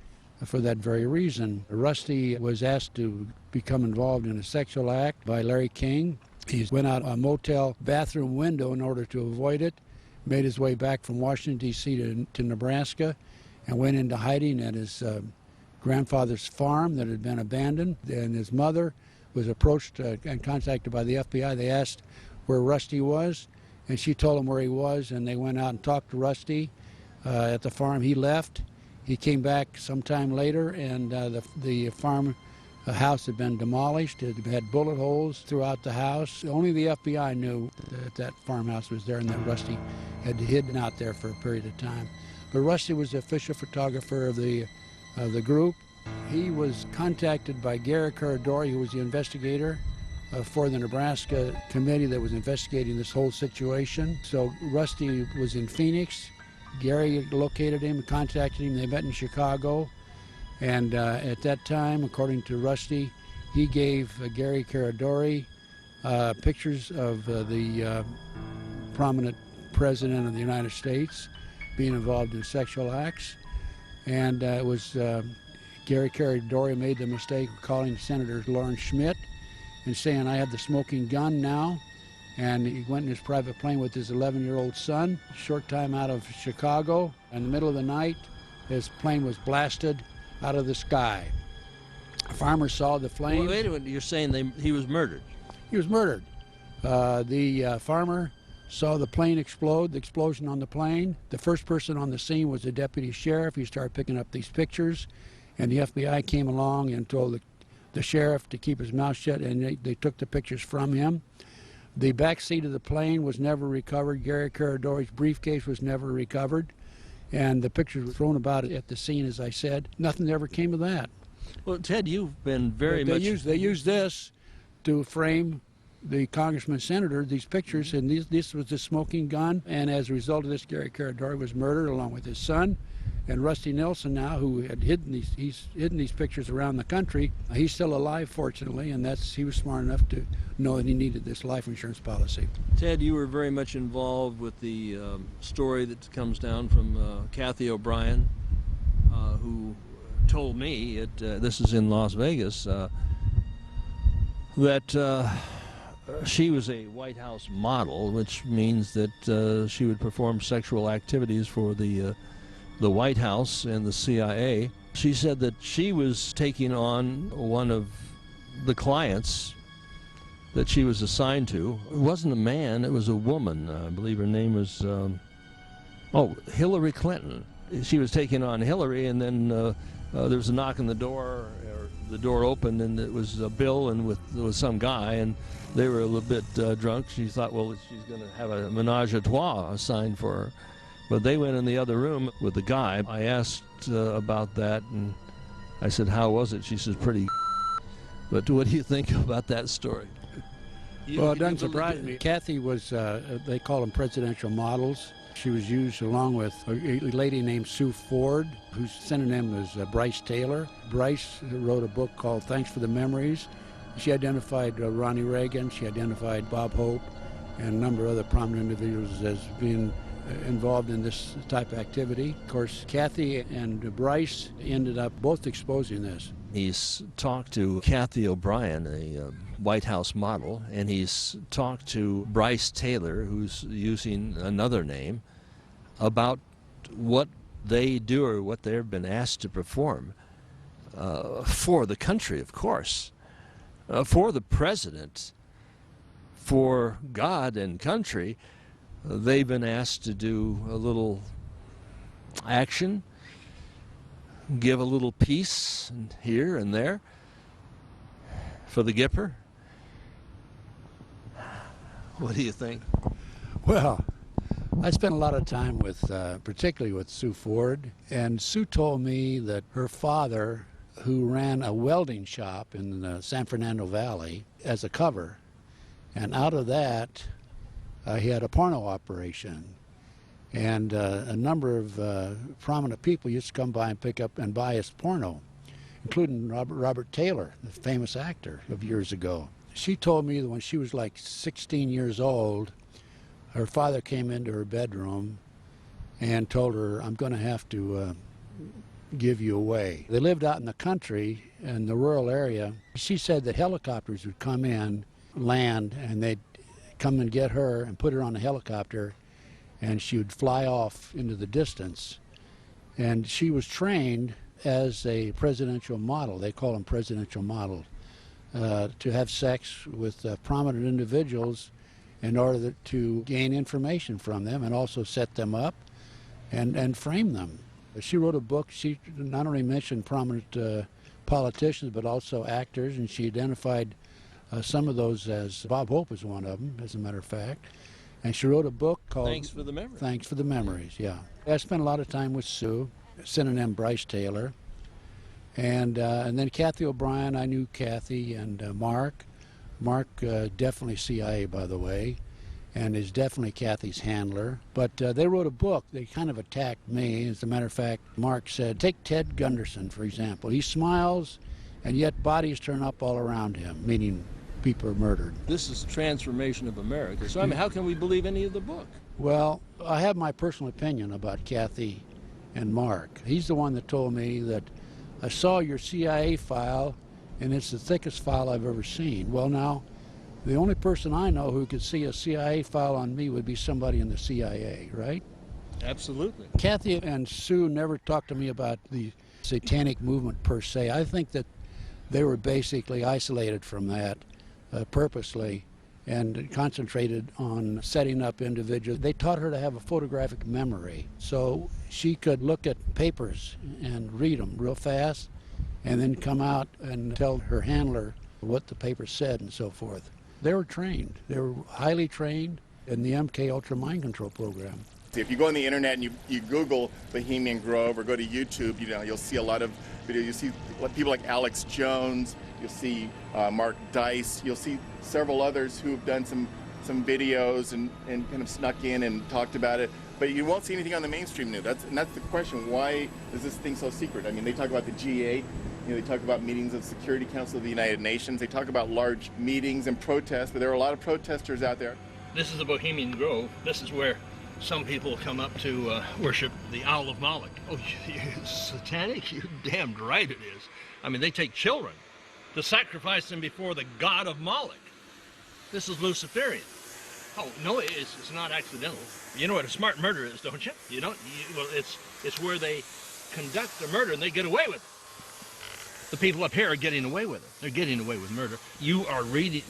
for that very reason. Rusty was asked to become involved in a sexual act by Larry King. He went out a motel bathroom window in order to avoid it, made his way back from Washington, D.C. to Nebraska, and went into hiding at his grandfather's farm that had been abandoned. And his mother was approached and contacted by the FBI. They asked where Rusty was, and she told them where he was, and they went out and talked to Rusty at the farm. He left. He came back sometime later, and the farm house had been demolished. It had bullet holes throughout the house. Only the FBI knew that farmhouse was there and that Rusty had hidden out there for a period of time. But Rusty was the official photographer of the group. He was contacted by Gary Caradori, who was the investigator for the Nebraska committee that was investigating this whole situation. So Rusty was in Phoenix. Gary located him, contacted him. They met in Chicago. And at that time, according to Rusty, he gave Gary Caradori pictures of the prominent president of the United States being involved in sexual acts. And it was Gary Caradori made the mistake of calling Senator Lawrence Schmidt and saying, "I have the smoking gun now." And he went in his private plane with his 11-year-old son. A short time out of Chicago, in the middle of the night, his plane was blasted out of the sky. A farmer saw the flame. Well, wait a minute, you're saying he was murdered? He was murdered. The farmer saw the plane explode, the explosion on the plane. The first person on the scene was the deputy sheriff. He started picking up these pictures, and the FBI came along and told the sheriff to keep his mouth shut, and they took the pictures from him. The back seat of the plane was never recovered. Gary Caradori's briefcase was never recovered. And the pictures were thrown about at the scene, as I said. Nothing ever came of that. Well, Ted, you've been very much... They used this to frame the congressman, senator, these pictures, and this was the smoking gun. And as a result of this, Gary Caradori was murdered along with his son. And Rusty Nelson now, who had he's hidden these pictures around the country, he's still alive, fortunately, and he was smart enough to know that he needed this life insurance policy. Ted, you were very much involved with the story that comes down from Kathy O'Brien, who told me, this is in Las Vegas, that she was a White House model, which means that she would perform sexual activities for the White House and the CIA. She said that she was taking on one of the clients that she was assigned to. It wasn't a man, it was a woman. I believe her name was, Hillary Clinton. She was taking on Hillary, and then there was a knock on the door, or the door opened, and it was Bill and with some guy, and they were a little bit drunk. She thought, well, she's going to have a menage a trois assigned for her. But they went in the other room with the guy. I asked about that, and I said, how was it? She says, pretty. But what do you think about that story? Well, it doesn't surprise me. Kathy was, they call them presidential models. She was used along with a lady named Sue Ford, whose synonym was Bryce Taylor. Bryce wrote a book called Thanks for the Memories. She identified Ronnie Reagan, she identified Bob Hope, and a number of other prominent individuals as being involved in this type of activity. Of course, Kathy and Bryce ended up both exposing this. He's talked to Kathy O'Brien, a White House model, and he's talked to Bryce Taylor, who's using another name, about what they do or what they've been asked to perform for the country, of course, for the president, for God and country. They've been asked to do a little action give a little piece here and there for the Gipper? What do you think? Well, I spent a lot of time with, particularly with Sue Ford, and Sue told me that her father, who ran a welding shop in the San Fernando Valley as a cover, and out of that, he had a porno operation. And a number of prominent people used to come by and pick up and buy his porno, including Robert Taylor, the famous actor of years ago. She told me that when she was like 16 years old, her father came into her bedroom and told her, "I'm going to have to give you away." They lived out in the country, in the rural area. She said that helicopters would come in, land, and they'd come and get her and put her on a helicopter, and she would fly off into the distance. And she was trained as a presidential model. They call them presidential models, to have sex with prominent individuals in order to gain information from them and also set them up and frame them. She wrote a book. She not only mentioned prominent politicians, but also actors, and she identified some of those as, Bob Hope is one of them, as a matter of fact. And she wrote a book called Thanks for the Memories. Thanks for the Memories, yeah. I spent a lot of time with Sue, synonym Bryce Taylor. And then Kathy O'Brien, I knew Kathy, and Mark. Mark, definitely CIA, by the way, and is definitely Kathy's handler. But they wrote a book. They kind of attacked me. As a matter of fact, Mark said, take Ted Gunderson, for example. He smiles, and yet bodies turn up all around him, meaning people are murdered. This is transformation of America. So, I mean, how can we believe any of the book? Well, I have my personal opinion about Kathy and Mark. He's the one that told me that I saw your CIA file, and it's the thickest file I've ever seen. Well, now, the only person I know who could see a CIA file on me would be somebody in the CIA, right? Absolutely. Kathy and Sue never talked to me about the satanic movement per se. I think that they were basically isolated from that purposely and concentrated on setting up individuals. They taught her to have a photographic memory, so she could look at papers and read them real fast and then come out and tell her handler what the paper said and so forth. They were trained. They were highly trained in the MK Ultra mind control program. If you go on the internet and you Google Bohemian Grove or go to YouTube, you'll see a lot of videos. You see people like Alex Jones, you'll see Mark Dice, you'll see several others who have done some videos and kind of snuck in and talked about it. But you won't see anything on the mainstream news. That's the question. Why is this thing so secret? I mean, they talk about the G8. They talk about meetings of the Security Council of the United Nations. They talk about large meetings and protests, but there are a lot of protesters out there. This is the Bohemian Grove. This is where some people come up to worship the Owl of Moloch. Oh, satanic? You're damned right it is. I mean, they take children to sacrifice them before the god of Moloch. This is Luciferian. Oh, no, it's not accidental. You know what a smart murder is, don't you? You don't? Well, it's where they conduct the murder and they get away with it. The people up here are getting away with it. They're getting away with murder. You are reading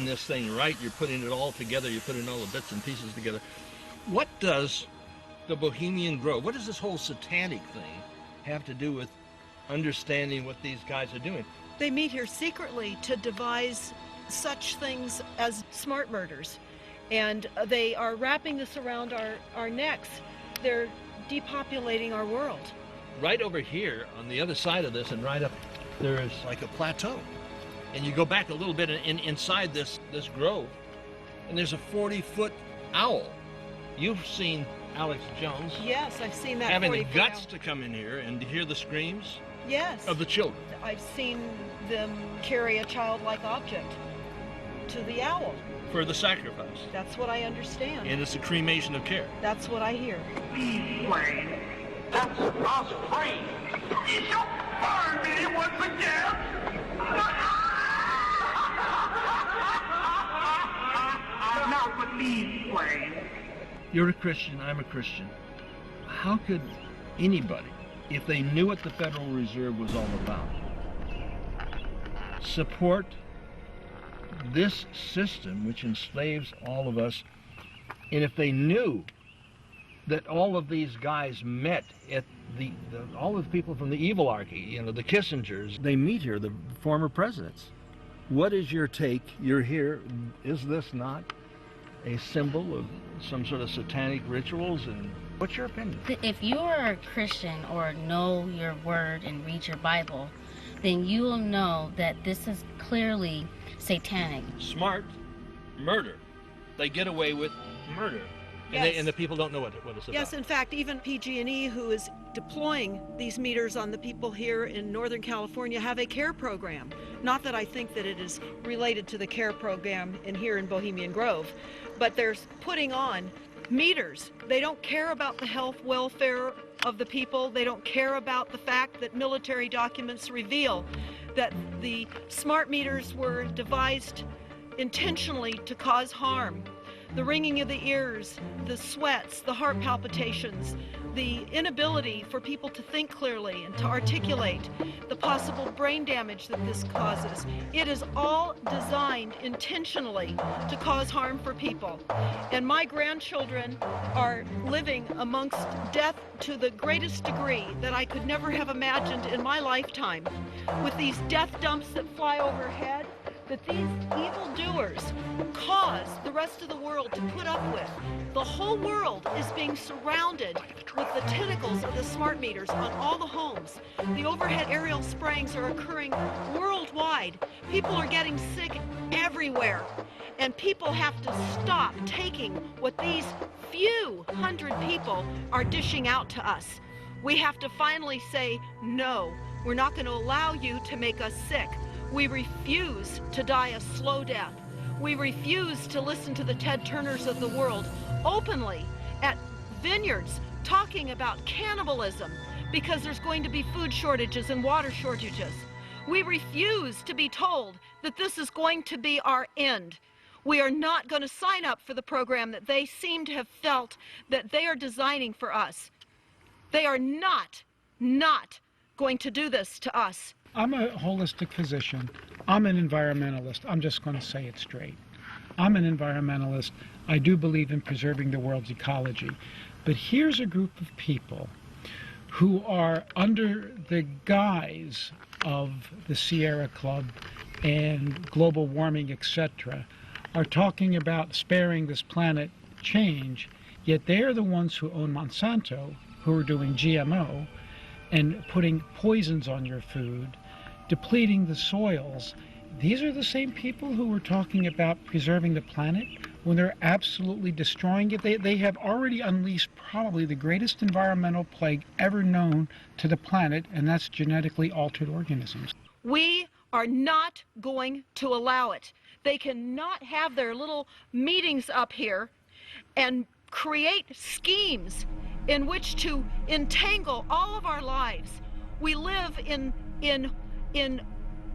this thing right. You're putting it all together. You're putting all the bits and pieces together. What does the Bohemian Grove, what does this whole satanic thing have to do with understanding what these guys are doing? They meet here secretly to devise such things as smart murders. And they are wrapping this around our necks. They're depopulating our world. Right over here on the other side of this and right up there is like a plateau. And you go back a little bit inside this grove and there's a 40-foot owl. You've seen Alex Jones. Yes, I've seen that. Having the guts to come in here and to hear the screams yes. of the children. I've seen them carry a childlike object to the owl. For the sacrifice. That's what I understand. And it's a cremation of care. That's what I hear. Wayne, that's us free. You burned me once again. Now believe, Wayne. You're a Christian, I'm a Christian. How could anybody, if they knew what the Federal Reserve was all about, support this system which enslaves all of us, and if they knew that all of these guys met at all of the people from the evilarchy, you know, the Kissingers. They meet here, the former presidents. What is your take? You're here. Is this not a symbol of some sort of satanic rituals? And what's your opinion? If you are a Christian or know your word and read your Bible, then you will know that this is clearly satanic. Smart murder. They get away with murder. Yes. And the people don't know what it's about. Yes, in fact, even PG&E, who is deploying these meters on the people here in Northern California, have a care program. Not that I think that it is related to the care program here in Bohemian Grove, but they're putting on meters. They don't care about the health welfare of the people. They don't care about the fact that military documents reveal that the smart meters were devised intentionally to cause harm. The ringing of the ears, the sweats, the heart palpitations, the inability for people to think clearly and to articulate, the possible brain damage that this causes. It is all designed intentionally to cause harm for people. And my grandchildren are living amongst death to the greatest degree that I could never have imagined in my lifetime, with these death dumps that fly overhead, that these evildoers cause the rest of the world to put up with. The whole world is being surrounded with the tentacles of the smart meters on all the homes. The overhead aerial sprayings are occurring worldwide. People are getting sick everywhere. And people have to stop taking what these few hundred people are dishing out to us. We have to finally say, no, we're not going to allow you to make us sick. We refuse to die a slow death. We refuse to listen to the Ted Turners of the world openly at vineyards talking about cannibalism because there's going to be food shortages and water shortages. We refuse to be told that this is going to be our end. We are not going to sign up for the program that they seem to have felt that they are designing for us. They are not going to do this to us. I'm a holistic physician. I'm an environmentalist. I'm just going to say it straight. I'm an environmentalist. I do believe in preserving the world's ecology. But here's a group of people who are under the guise of the Sierra Club and global warming, etc., are talking about sparing this planet change, yet they're the ones who own Monsanto, who are doing GMO and putting poisons on your food, depleting the soils. These are the same people who were talking about preserving the planet when they're absolutely destroying it. They have already unleashed probably the greatest environmental plague ever known to the planet, and that's genetically altered organisms. We are not going to allow it. They cannot have their little meetings up here and create schemes in which to entangle all of our lives. We live in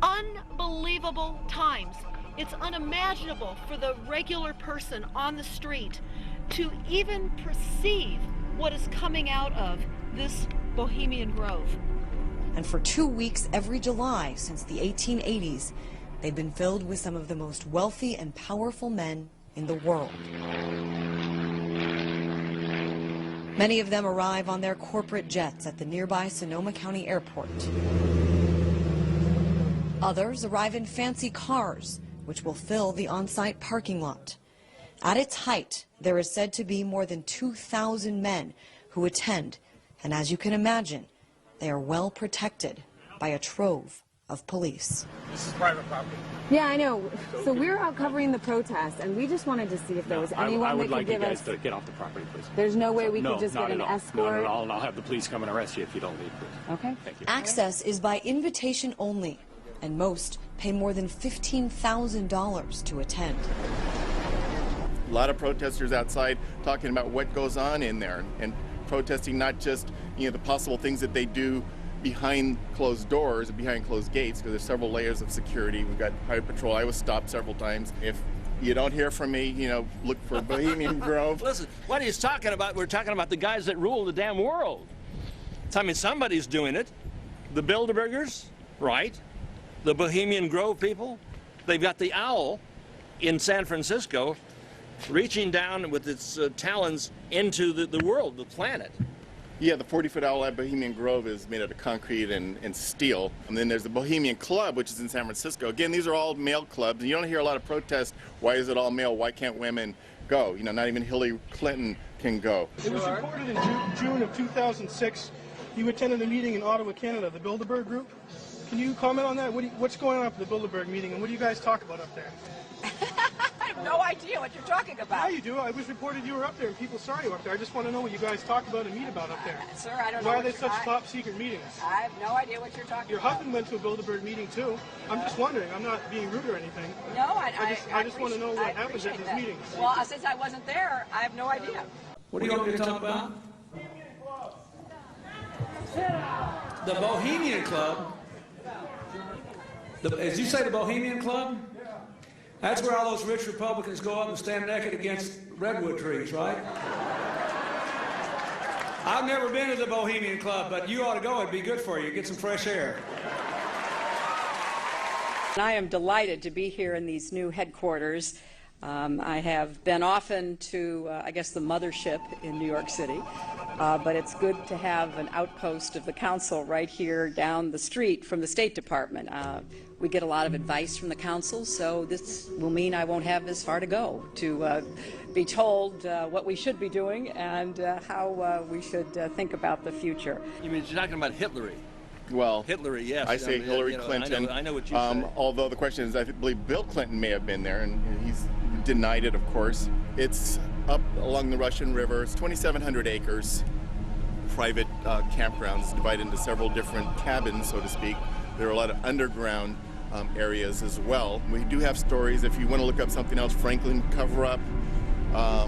unbelievable times. It's unimaginable for the regular person on the street to even perceive what is coming out of this Bohemian Grove. And for 2 weeks every July since the 1880s, they've been filled with some of the most wealthy and powerful men in the world. Many of them arrive on their corporate jets at the nearby Sonoma County Airport. Others arrive in fancy cars, which will fill the on-site parking lot. At its height, there is said to be more than 2,000 men who attend, and as you can imagine, they are well protected by a trove of police. This is private property. Yeah, I know. So we're out covering the protest, and we just wanted to see if there was anyone that could give us... I would like you guys to get off the property, please. There's no way we could just get an escort? No, not at all, and I'll have the police come and arrest you if you don't leave, please. Okay. Thank you. Access is by invitation only, and most pay more than $15,000 to attend. A lot of protesters outside talking about what goes on in there and protesting not just, the possible things that they do behind closed doors and behind closed gates, because there's several layers of security. We've got highway patrol. I was stopped several times. If you don't hear from me, look for Bohemian Grove. Listen, what he's talking about, we're talking about the guys that rule the damn world. I mean, somebody's doing it. The Bilderbergers, right? The Bohemian Grove people. They've got the owl in San Francisco reaching down with its talons into the world, the planet. Yeah, the 40-foot owl at Bohemian Grove is made out of concrete and steel. And then there's the Bohemian Club, which is in San Francisco. Again, these are all male clubs. And you don't hear a lot of protest. Why is it all male? Why can't women go? You know, not even Hillary Clinton can go. It was reported in June of 2006 you attended a meeting in Ottawa, Canada, the Bilderberg group. Can you comment on that? What's going on at the Bilderberg meeting, and what do you guys talk about up there? I have no idea what you're talking about. Yeah, you do. I was reported you were up there and people saw you up there. I just want to know what you guys talk about and meet about up there. Sir, I don't know. Why are they such top secret meetings? I have no idea what you're talking Your about. husband went to a Bilderberg meeting too. I'm just wondering. I'm not being rude or anything. No, I just want to know what happens at these meetings. Well, since I wasn't there, I have no idea. What do you want me to talk about? The Bohemian Club. As you say, the Bohemian Club? That's where all those rich Republicans go up and stand naked against redwood trees, right? I've never been to the Bohemian Club, but you ought to go. It'd be good for you. Get some fresh air. I am delighted to be here in these new headquarters. I have been often to, I guess, the mothership in New York City, but it's good to have an outpost of the council right here down the street from the State Department. We get a lot of advice from the council, so this will mean I won't have as far to go to be told what we should be doing and how we should think about the future. You mean you're talking about Hitler? Well, Hitler, yes. I say Hillary Clinton. I know what you say. Although the question is, I believe Bill Clinton may have been there, and he's denied it, of course. It's up along the Russian River. It's 2,700 acres. Private campgrounds divided into several different cabins, so to speak. There are a lot of underground areas as well. We do have stories. If you want to look up something else, Franklin cover-up,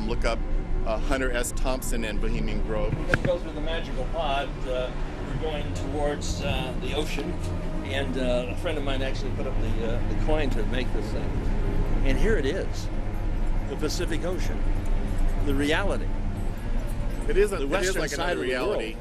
look up Hunter S. Thompson and Bohemian Grove. We're going to go through the magical pod. We're going towards the ocean, and a friend of mine actually put up the coin to make this thing. And here it is, the Pacific Ocean, the reality. It is the western like side another of the world. reality.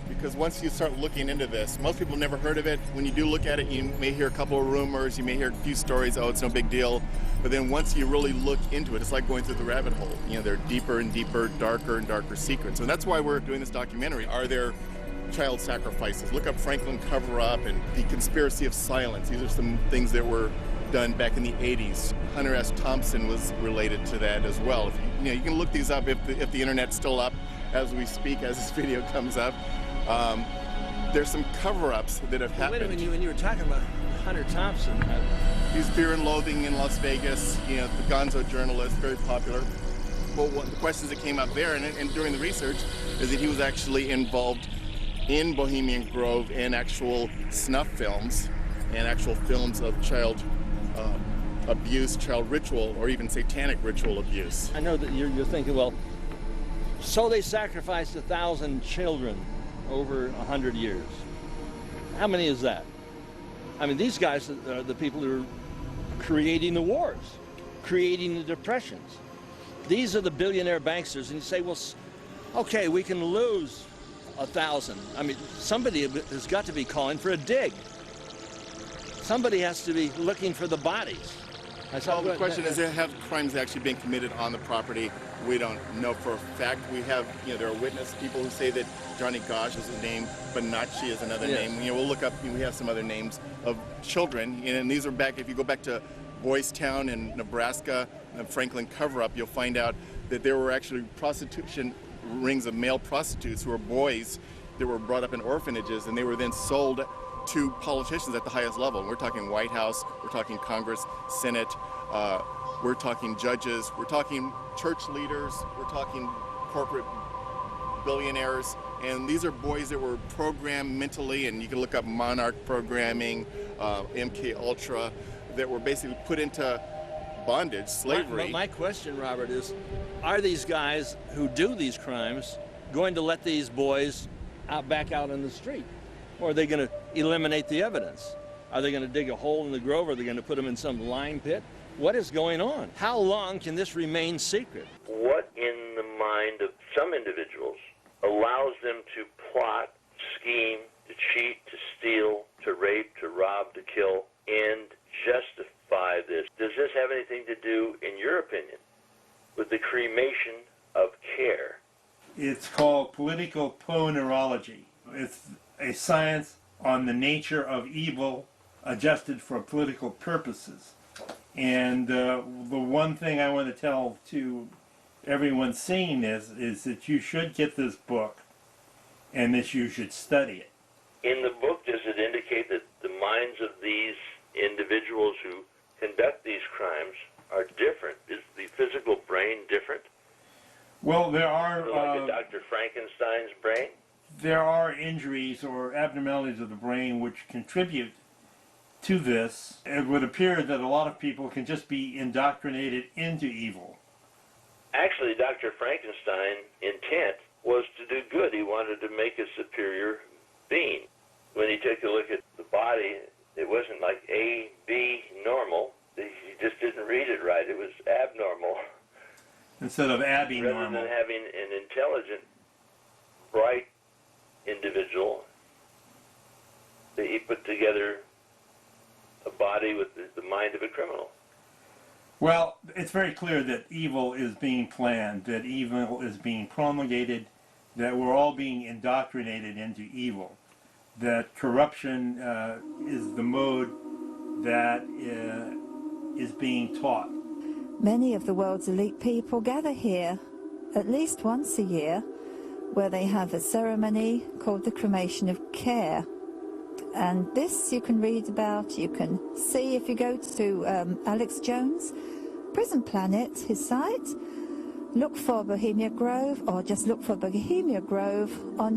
Because once you start looking into this, most people have never heard of it. When you do look at it, you may hear a couple of rumors, you may hear a few stories, oh, it's no big deal. But then once you really look into it, it's like going through the rabbit hole. You know, there are deeper and deeper, darker and darker secrets. And that's why we're doing this documentary. Are there child sacrifices? Look up Franklin cover-up and the conspiracy of silence. These are some things that were done back in the 80s. Hunter S. Thompson was related to that as well. You can look these up if the internet's still up as we speak, as this video comes up. There's some cover-ups that have happened. Wait a minute, when you were talking about Hunter Thompson. He's Fear and Loathing in Las Vegas, you know, the gonzo journalist, very popular. Well, one of the questions that came up there and during the research is that he was actually involved in Bohemian Grove in actual snuff films and actual films of child abuse, child ritual, or even satanic ritual abuse. I know that you're thinking, well, so they sacrificed 1,000 children over 100 years. How many is that? I mean, these guys are the people who are creating the wars, creating the depressions. These are the billionaire banksters, and you say, well, okay, we can lose 1,000. I mean, somebody has got to be calling for a dig. Somebody has to be looking for the bodies. Well, the question is, have crimes actually been committed on the property? We don't know for a fact. We have, there are witness people who say that Johnny Gosh is a name, Bonacci is another name. We'll look up, we have some other names of children, and these are back, if you go back to Boys Town in Nebraska, the Franklin cover-up, you'll find out that there were actually prostitution rings of male prostitutes who were boys that were brought up in orphanages, and they were then sold to politicians at the highest level. We're talking White House, we're talking Congress, Senate, we're talking judges, we're talking church leaders, we're talking corporate billionaires, and these are boys that were programmed mentally, and you can look up Monarch programming, MK Ultra, that were basically put into bondage, slavery. My question, Robert, is are these guys who do these crimes going to let these boys back out in the street? Or are they going to eliminate the evidence? Are they going to dig a hole in the grove? Are they going to put them in some lime pit? What is going on? How long can this remain secret? What in the mind of some individuals allows them to plot, scheme, to cheat, to steal, to rape, to rob, to kill, and justify this? Does this have anything to do, in your opinion, with the cremation of care? It's called political poneurology. It's a science on the nature of evil adjusted for political purposes. And the one thing I want to tell to everyone seeing this is that you should get this book and that you should study it. In the book, does it indicate that the minds of these individuals who conduct these crimes are different? Is the physical brain different? Well, there are... like a Dr. Frankenstein's brain? There are injuries or abnormalities of the brain which contribute to this. It would appear that a lot of people can just be indoctrinated into evil. Actually, Dr. Frankenstein's intent was to do good. He wanted to make a superior being. When he took a look at the body, it wasn't like A, B, normal. He just didn't read it right. It was abnormal. Instead of abnormal. Rather than having an intelligent, bright individual, he put together a body with the mind of a criminal. Well, it's very clear that evil is being planned, that evil is being promulgated, that we're all being indoctrinated into evil, that corruption is the mode that is being taught. Many of the world's elite people gather here at least once a year, where they have a ceremony called the cremation of care. And this you can read about, you can see if you go to Alex Jones' Prison Planet, his site. Look for Bohemian Grove, or just look for Bohemian Grove on...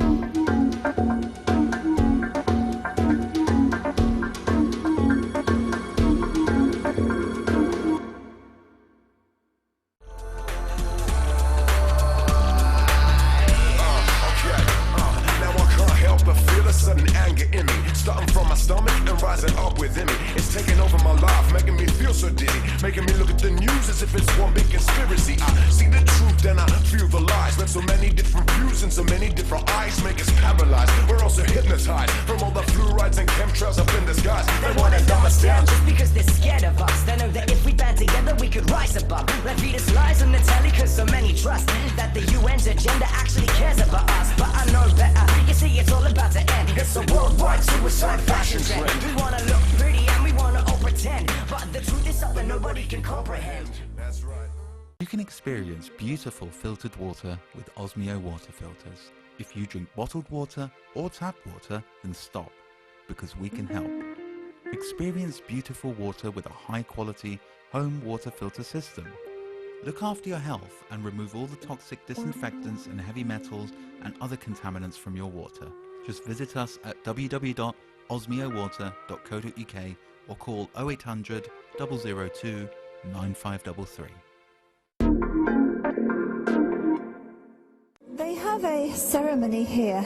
Sudden anger in me, starting from my stomach and rising up within me. It's taking over my life, making me feel so dizzy, making me look at the news as if it's one big conspiracy. I see the truth, then I feel the lies. With so many different views and so many different eyes, make us paralyzed. We're also hypnotized from all the fluorides and chemtrails up in the skies. They wanna dumb us down just because they're scared of us. They know that if we band together, we could rise above. They feed us lies on the telly, cause so many trust that the UN's agenda actually cares about us. But I know better, you see it's all about to end. It's a worldwide suicide fashion trend. We wanna look pretty and we wanna all pretend, but the truth is something nobody can comprehend. That's right. You can experience beautiful filtered water with Osmio water filters. If you drink bottled water or tap water, then stop, because we can help. Experience beautiful water with a high-quality home water filter system. Look after your health and remove all the toxic disinfectants and heavy metals and other contaminants from your water. Just visit us at www.osmiowater.co.uk or call 0800 002 9533. They have a ceremony here.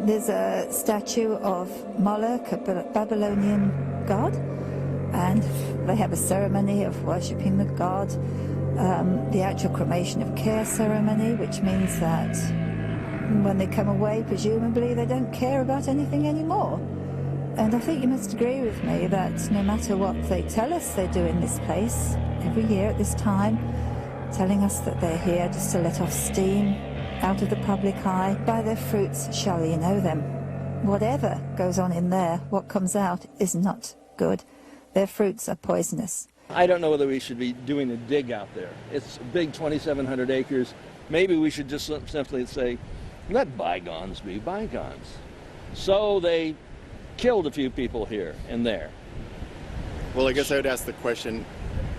There's a statue of Moloch, a Babylonian god, and they have a ceremony of worshipping the god. The actual cremation of care ceremony, which means that when they come away, presumably, they don't care about anything anymore. And I think you must agree with me that no matter what they tell us they do in this place, every year at this time, telling us that they're here just to let off steam out of the public eye, by their fruits shall ye know them. Whatever goes on in there, what comes out is not good. Their fruits are poisonous. I don't know whether we should be doing a dig out there. It's a big 2,700 acres. Maybe we should just simply say, let bygones be bygones. So they killed a few people here and there. Well, I guess I would ask the question,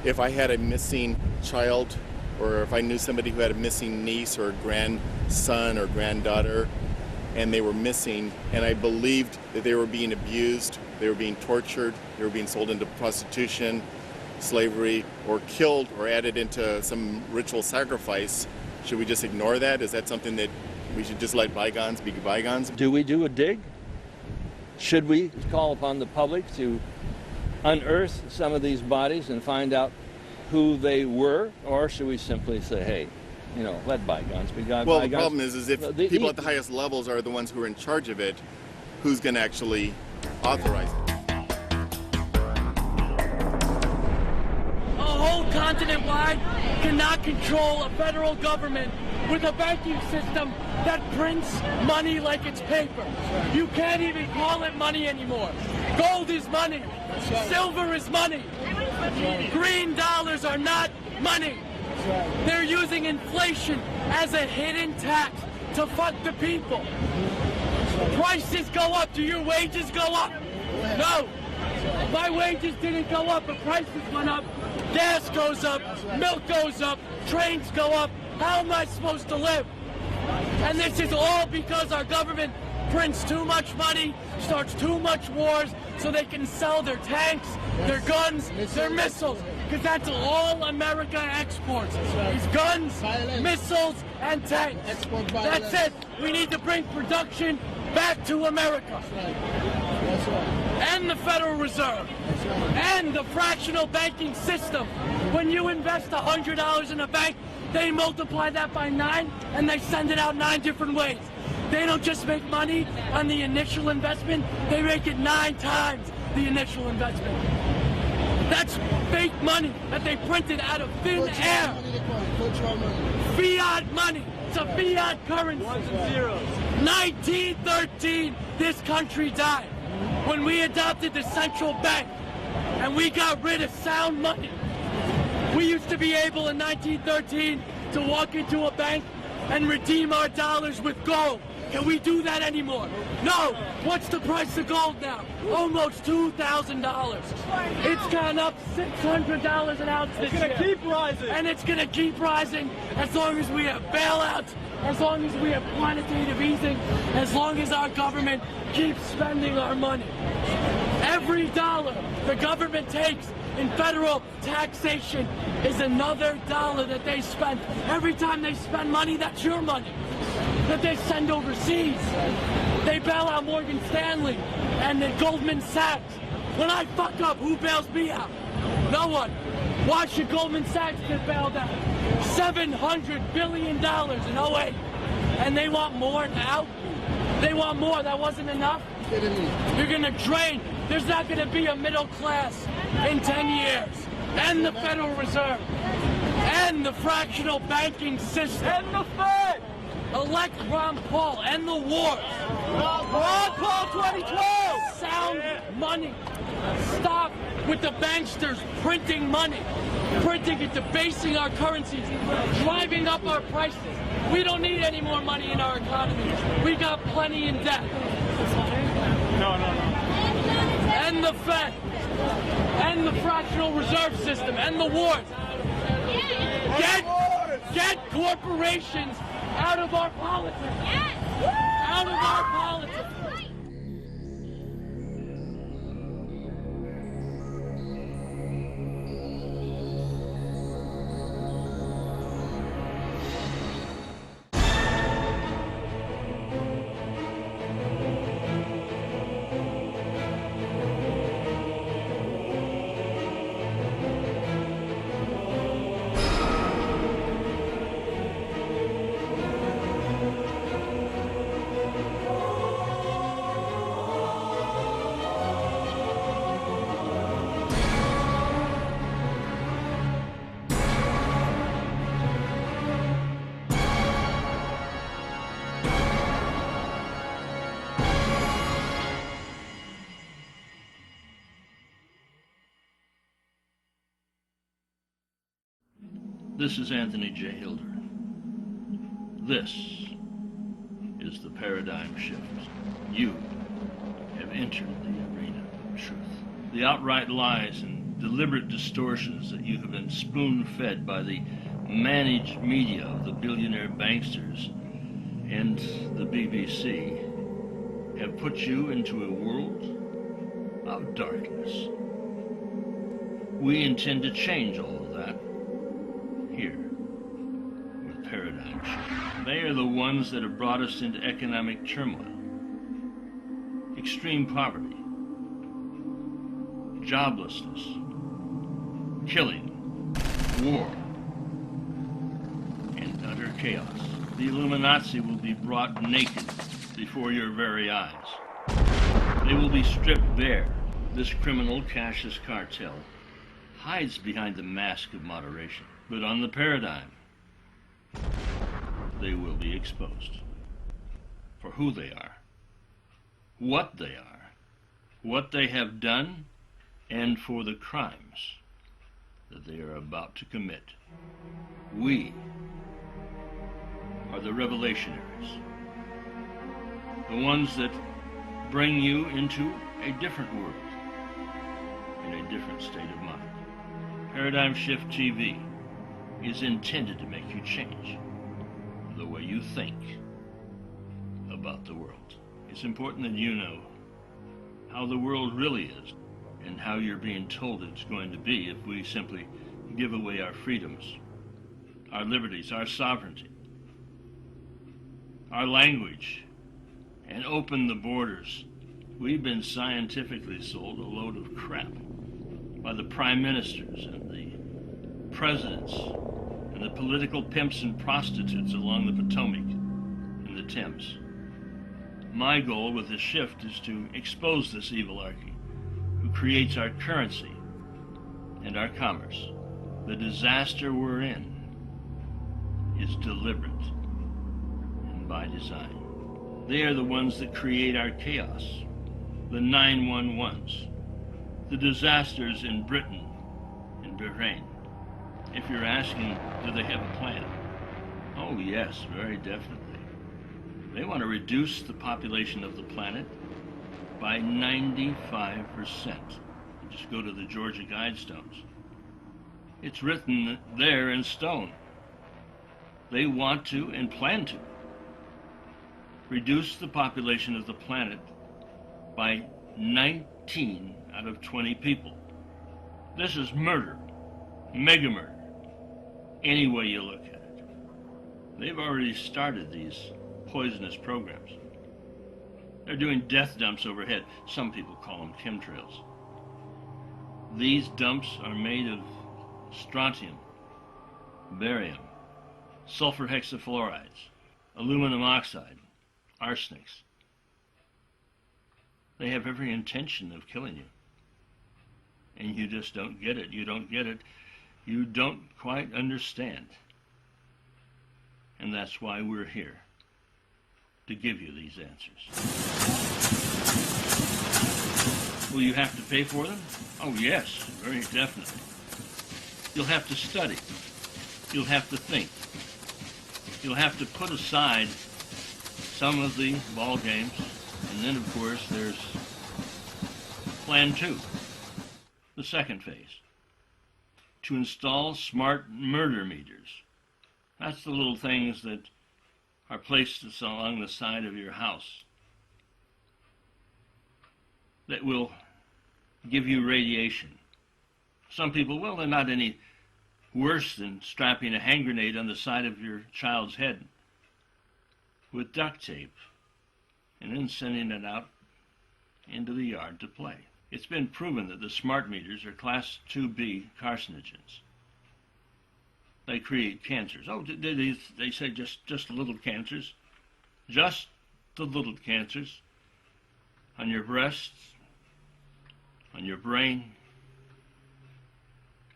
if I had a missing child, or if I knew somebody who had a missing niece or grandson or granddaughter, and they were missing, and I believed that they were being abused, they were being tortured, they were being sold into prostitution, slavery, or killed or added into some ritual sacrifice, should we just ignore that? Is that something that we should just let bygones be bygones? Do we do a dig? Should we call upon the public to unearth some of these bodies and find out who they were? Or should we simply say, hey, you know, let bygones be bygones? Well, the problem is if people at the highest levels are the ones who are in charge of it, who's going to actually authorize it? A whole continent-wide cannot control a federal government with a banking system that prints money like it's paper. You can't even call it money anymore. Gold is money. Silver is money. Green dollars are not money. They're using inflation as a hidden tax to fuck the people. Prices go up. Do your wages go up? No. My wages didn't go up, but prices went up. Gas goes up. Milk goes up. Trains go up. How am I supposed to live? And this is all because our government prints too much money, starts too much wars, so they can sell their tanks, their guns, their missiles. Because that's all America exports. Is guns, missiles, and tanks. That's it. We need to bring production back to America. And the Federal Reserve. And the fractional banking system. When you invest $100 in a bank, they multiply that by 9 and they send it out 9 different ways. They don't just make money on the initial investment, they make it 9 times the initial investment. That's fake money that they printed out of thin air. Fiat money. It's a fiat currency. 1913, this country died. When we adopted the central bank and we got rid of sound money. We used to be able in 1913 to walk into a bank and redeem our dollars with gold. Can we do that anymore? No. What's the price of gold now? Almost $2,000. It's gone up $600 an ounce this year. It's going to keep rising. And it's going to keep rising as long as we have bailouts, as long as we have quantitative easing, as long as our government keeps spending our money. Every dollar the government takes in federal taxation is another dollar that they spend. Every time they spend money, that's your money that they send overseas. They bail out Morgan Stanley and then Goldman Sachs. When I fuck up, who bails me out? No one. Why should Goldman Sachs get bailed out? $700 billion in 08. And they want more now? They want more. That wasn't enough? You're going to drain. There's not going to be a middle class in 10 years. And the Federal Reserve. And the fractional banking system. And the Fed. Elect Ron Paul. And the wars. Ron Paul 2012. Sound money. Stop with the banksters printing money. Printing it, debasing our currencies. Driving up our prices. We don't need any more money in our economy. We got plenty in debt. No. And the Fed. And the fractional reserve system. And the wars. Get corporations out of our politics. Out of our politics. This is Anthony J HIlder. This is the paradigm shift. You have entered the arena of truth. The outright lies and deliberate distortions that you have been spoon-fed by the managed media of the billionaire banksters and the BBC have put you into a world of darkness. We intend to change all of that here with Paradigm Shift. They are the ones that have brought us into economic turmoil, extreme poverty, joblessness, killing, war, and utter chaos. The Illuminazi will be brought naked before your very eyes. They will be stripped bare. This criminal Cassius cartel hides behind the mask of moderation. But on the Paradigm, they will be exposed for who they are, what they have done, and for the crimes that they are about to commit. We are the revelationaries, the ones that bring you into a different world, in a different state of mind. Paradigm Shift TV is intended to make you change the way you think about the world. It's important that you know how the world really is and how you're being told it's going to be if we simply give away our freedoms, our liberties, our sovereignty, our language, and open the borders. We've been scientifically sold a load of crap by the prime ministers and the presidents and the political pimps and prostitutes along the Potomac and the Thames. My goal with this shift is to expose this evilarchy who creates our currency and our commerce. The disaster we're in is deliberate and by design. They are the ones that create our chaos, the 911s, the disasters in Britain and Bahrain. If you're asking, do they have a plan? Oh yes, very definitely. They want to reduce the population of the planet by 95%. Just go to the Georgia Guidestones. It's written there in stone. They want to and plan to reduce the population of the planet by 19 out of 20 people. This is murder, mega murder, any way you look at it. They've already started these poisonous programs. They're doing death dumps overhead. Some people call them chemtrails. These dumps are made of strontium, barium, sulfur hexafluorides, aluminum oxide, arsenics. They have every intention of killing you. And you just don't get it. You don't get it. You don't quite understand. And that's why we're here, to give you these answers. Will you have to pay for them? Oh yes, very definitely. You'll have to study. You'll have to think. You'll have to put aside some of the ball games. And then, of course, there's Plan 2, the second phase, to install smart murder meters. That's the little things that are placed along the side of your house that will give you radiation. Some people, well, they're not any worse than strapping a hand grenade on the side of your child's head with duct tape and then sending it out into the yard to play. It's been proven that the smart meters are class 2B carcinogens. They create cancers. Oh, they say just little cancers. Just the little cancers on your breasts, on your brain,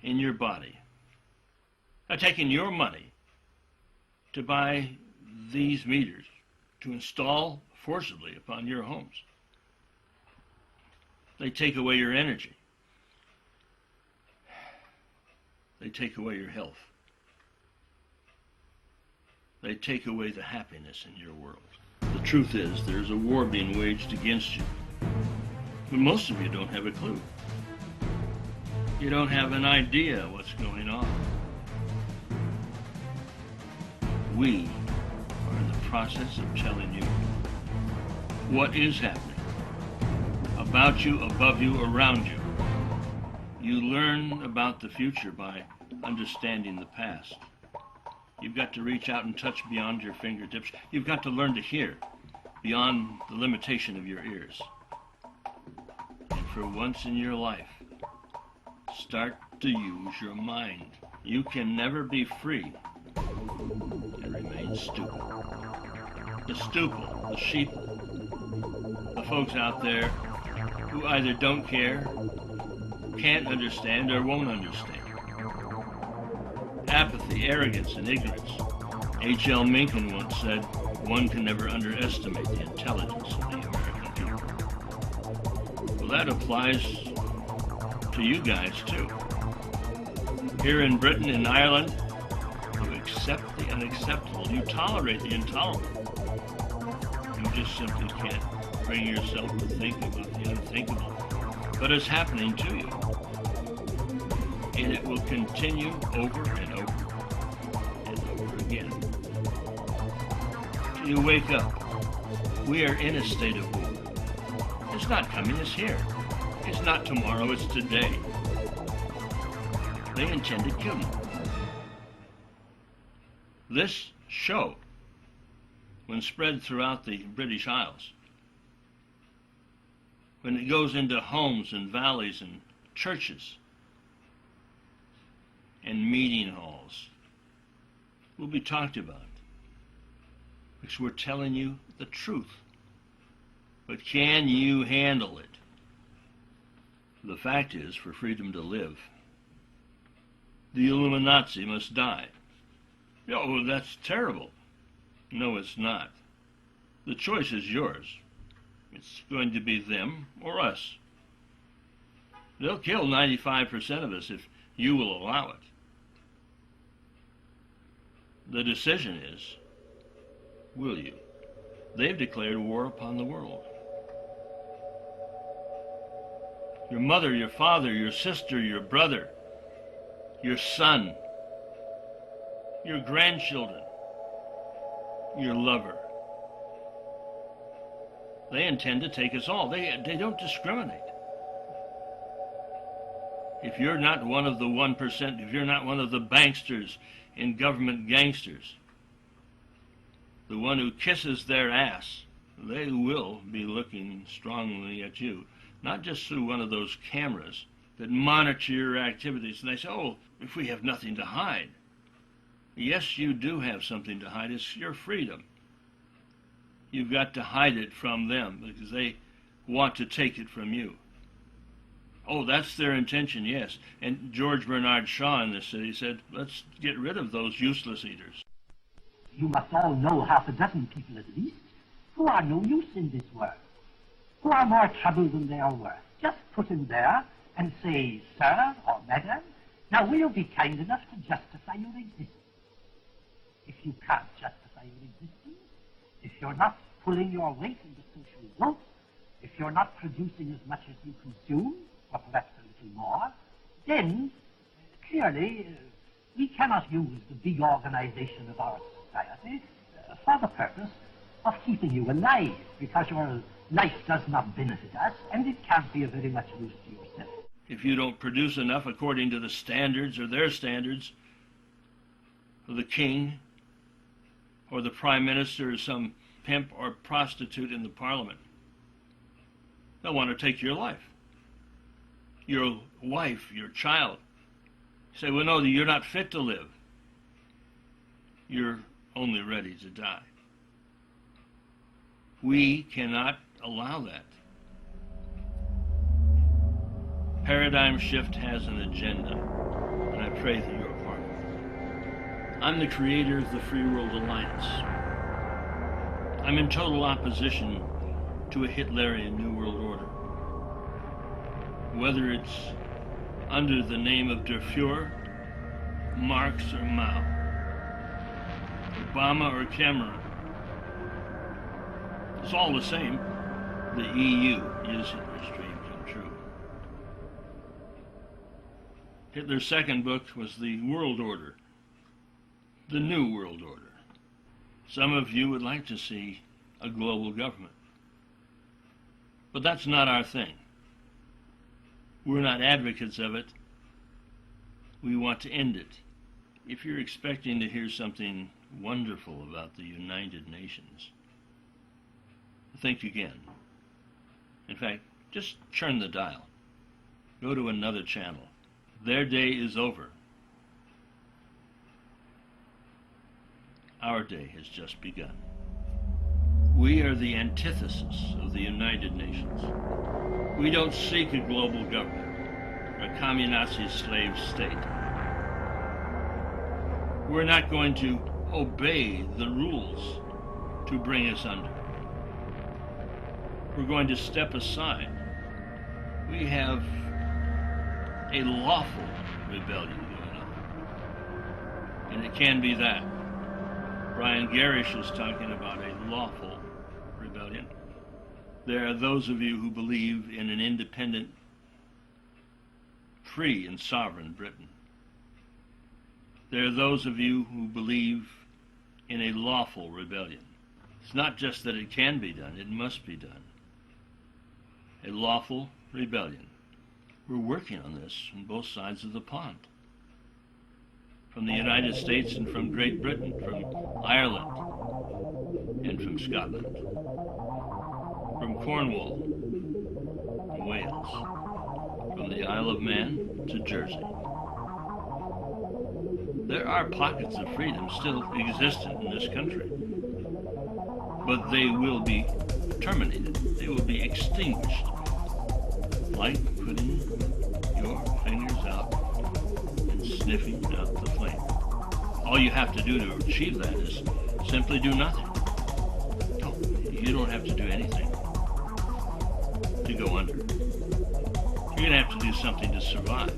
in your body. They're taking your money to buy these meters to install forcibly upon your homes. They take away your energy. They take away your health. They take away the happiness in your world. The truth is, there's a war being waged against you. But most of you don't have a clue. You don't have an idea what's going on. We are in the process of telling you what is happening about you, above you, around you. You learn about the future by understanding the past. You've got to reach out and touch beyond your fingertips. You've got to learn to hear beyond the limitation of your ears. And for once in your life, start to use your mind. You can never be free and remain stupid. The stupid, the sheeple, the folks out there who either don't care, can't understand, or won't understand. Apathy, arrogance, and ignorance H.L. Mencken once said, one can never underestimate the intelligence of the American people. Well, that applies to you guys, too. Here in Britain and Ireland, you accept the unacceptable. You tolerate the intolerable. You just simply can't bring yourself to think about the unthinkable. But it's happening to you. And it will continue over and over and over again. Till you wake up. We are in a state of war. It's not coming, it's here. It's not tomorrow, it's today. They intend to kill you. This show, when spread throughout the British Isles, when it goes into homes and valleys and churches and meeting halls, will be talked about. Because we're telling you the truth. But can you handle it? The fact is, for freedom to live, the Illuminazi must die. Oh, that's terrible. No, it's not. The choice is yours. It's going to be them or us. They'll kill 95% of us if you will allow it. The decision is, will you? They've declared war upon the world. Your mother, your father, your sister, your brother, your son, your grandchildren, your lover. They intend to take us all. They don't discriminate. If you're not one of the 1%, if you're not one of the banksters and government gangsters, the one who kisses their ass, they will be looking strongly at you. Not just through one of those cameras that monitor your activities. And they say, oh, if we have nothing to hide. Yes, you do have something to hide. It's your freedom. You've got to hide it from them because they want to take it from you. Oh, that's their intention, yes. And George Bernard Shaw in this city said, let's get rid of those useless eaters. You must all know half a dozen people at least who are no use in this world, who are more trouble than they are worth. Just put him there and say, sir or madam, now will you be kind enough to justify your existence? If you can't justify your existence, if you're not pulling your weight in the social vote, if you're not producing as much as you consume, or perhaps a little more, then clearly we cannot use the big organization of our society for the purpose of keeping you alive, because your life does not benefit us, and it can't be of very much use to yourself. If you don't produce enough according to the standards or their standards of the king or the prime minister or some pimp or prostitute in the parliament, they'll want to take your life, your wife, your child. You say, well, no, you're not fit to live. You're only ready to die. We cannot allow that. Paradigm Shift has an agenda, and I pray that you're a part of it. I'm the creator of the Free World Alliance. I'm in total opposition to a Hitlerian New World Order. Whether it's under the name of Der Fuhrer, Marx or Mao, Obama or Cameron, it's all the same. The EU is Hitler's dream come true. Hitler's second book was the World Order, the New World Order. Some of you would like to see a global government, but that's not our thing. We're not advocates of it. We want to end it. If you're expecting to hear something wonderful about the United Nations, think again. In fact, just turn the dial. Go to another channel. Their day is over. Our day has just begun. We are the antithesis of the United Nations. We don't seek a global government, a communist slave state. We're not going to obey the rules to bring us under. We're going to step aside. We have a lawful rebellion going on. And it can be that. Brian Garish is talking about a lawful rebellion. There are those of you who believe in an independent, free and sovereign Britain. There are those of you who believe in a lawful rebellion. It's not just that it can be done, it must be done. A lawful rebellion. We're working on this on both sides of the pond. From the United States and from Great Britain, from Ireland and from Scotland, from Cornwall to Wales, from the Isle of Man to Jersey. There are pockets of freedom still existent in this country, but they will be terminated. They will be extinguished, like putting your fingers out and sniffing out the flame. All you have to do to achieve that is simply do nothing. No, you don't have to do anything to go under. You're going to have to do something to survive.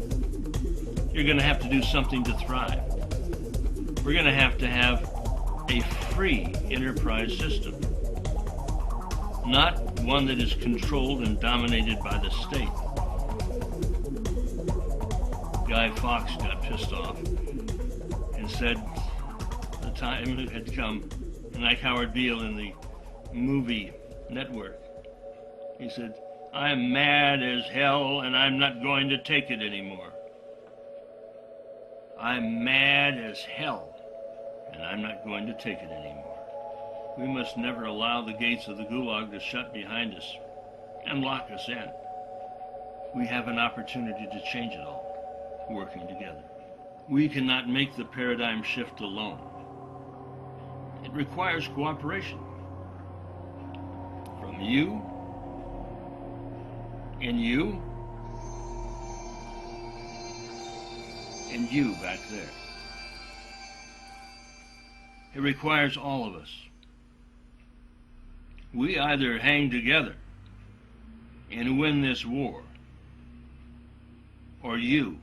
You're going to have to do something to thrive. We're going to have a free enterprise system, not one that is controlled and dominated by the state. Guy Fawkes got pissed off and said the time had come, and like Howard Beale in the movie Network, he said, "I'm mad as hell and I'm not going to take it anymore. I'm mad as hell and I'm not going to take it anymore." We must never allow the gates of the gulag to shut behind us and lock us in. We have an opportunity to change it all, working together. We cannot make the paradigm shift alone. It requires cooperation from you, and you, and you back there. It requires all of us. We either hang together and win this war, or you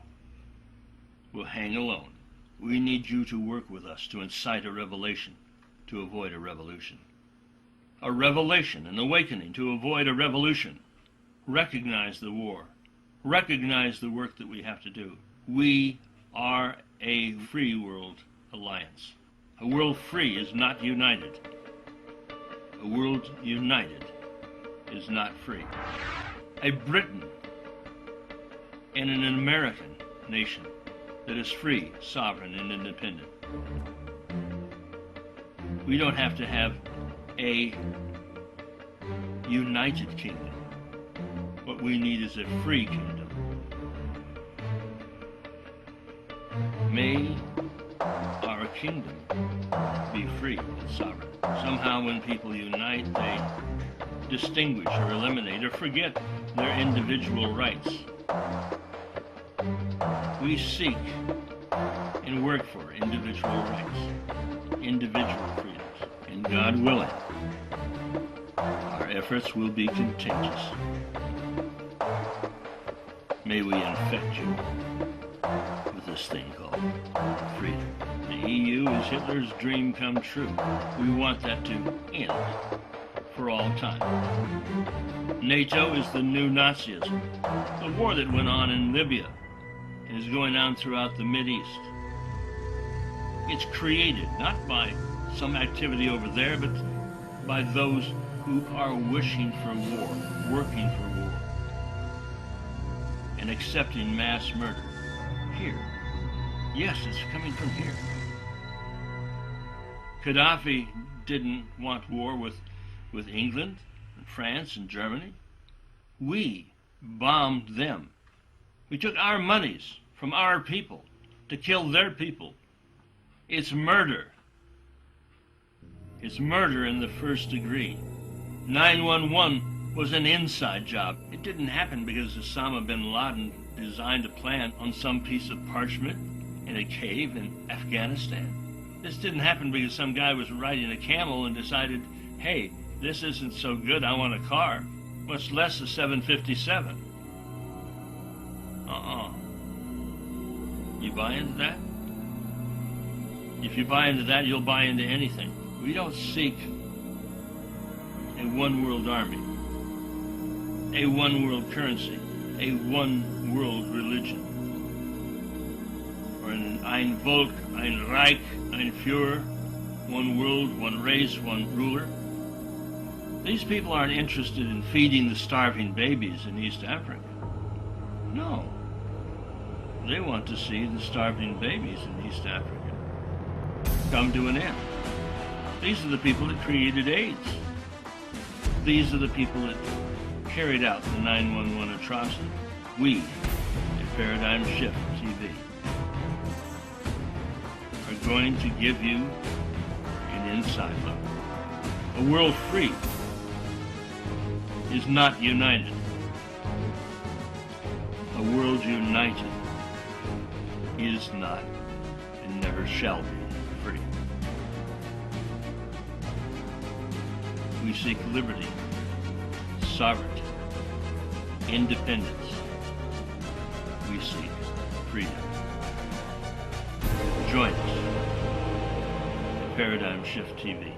will hang alone. We need you to work with us to incite a revelation, to avoid a revolution. A revelation, an awakening to avoid a revolution. Recognize the war. Recognize the work that we have to do. We are a free world alliance. A world free is not united. A world united is not free. A Britain and an American nation that is free, sovereign, and independent. We don't have to have a united kingdom. What we need is a free kingdom. May our kingdom be free and sovereign. Somehow when people unite, they distinguish or eliminate or forget their individual rights. We seek and work for individual rights, individual freedoms, and God willing, our efforts will be contagious. May we infect you with this thing called freedom. The EU is Hitler's dream come true. We want that to end for all time. NATO is the new Nazism. The war that went on in Libya and is going on throughout the Mideast. It's created not by some activity over there, but by those who are wishing for war, working for war, and accepting mass murder here. Yes, it's coming from here. Gaddafi didn't want war with England and France and Germany. We bombed them. We took our monies from our people to kill their people. It's murder. It's murder in the first degree. 9/11 was an inside job. It didn't happen because Osama bin Laden designed a plan on some piece of parchment in a cave in Afghanistan. This didn't happen because some guy was riding a camel and decided, hey, this isn't so good, I want a car. Much less a 757. You buy into that? If you buy into that, you'll buy into anything. We don't seek a one-world army, a one-world currency, a one-world religion, or an ein Volk, ein Reich, ein Führer, one world, one race, one ruler. These people aren't interested in feeding the starving babies in East Africa. No. They want to see the starving babies in East Africa come to an end. These are the people that created AIDS. These are the people that carried out the 9/11 atrocity. We, at Paradigm Shift TV, are going to give you an inside look. A world free is not united. A world united is not and never shall be free. We seek liberty, sovereignty, independence. We seek freedom. Join us at Paradigm Shift TV.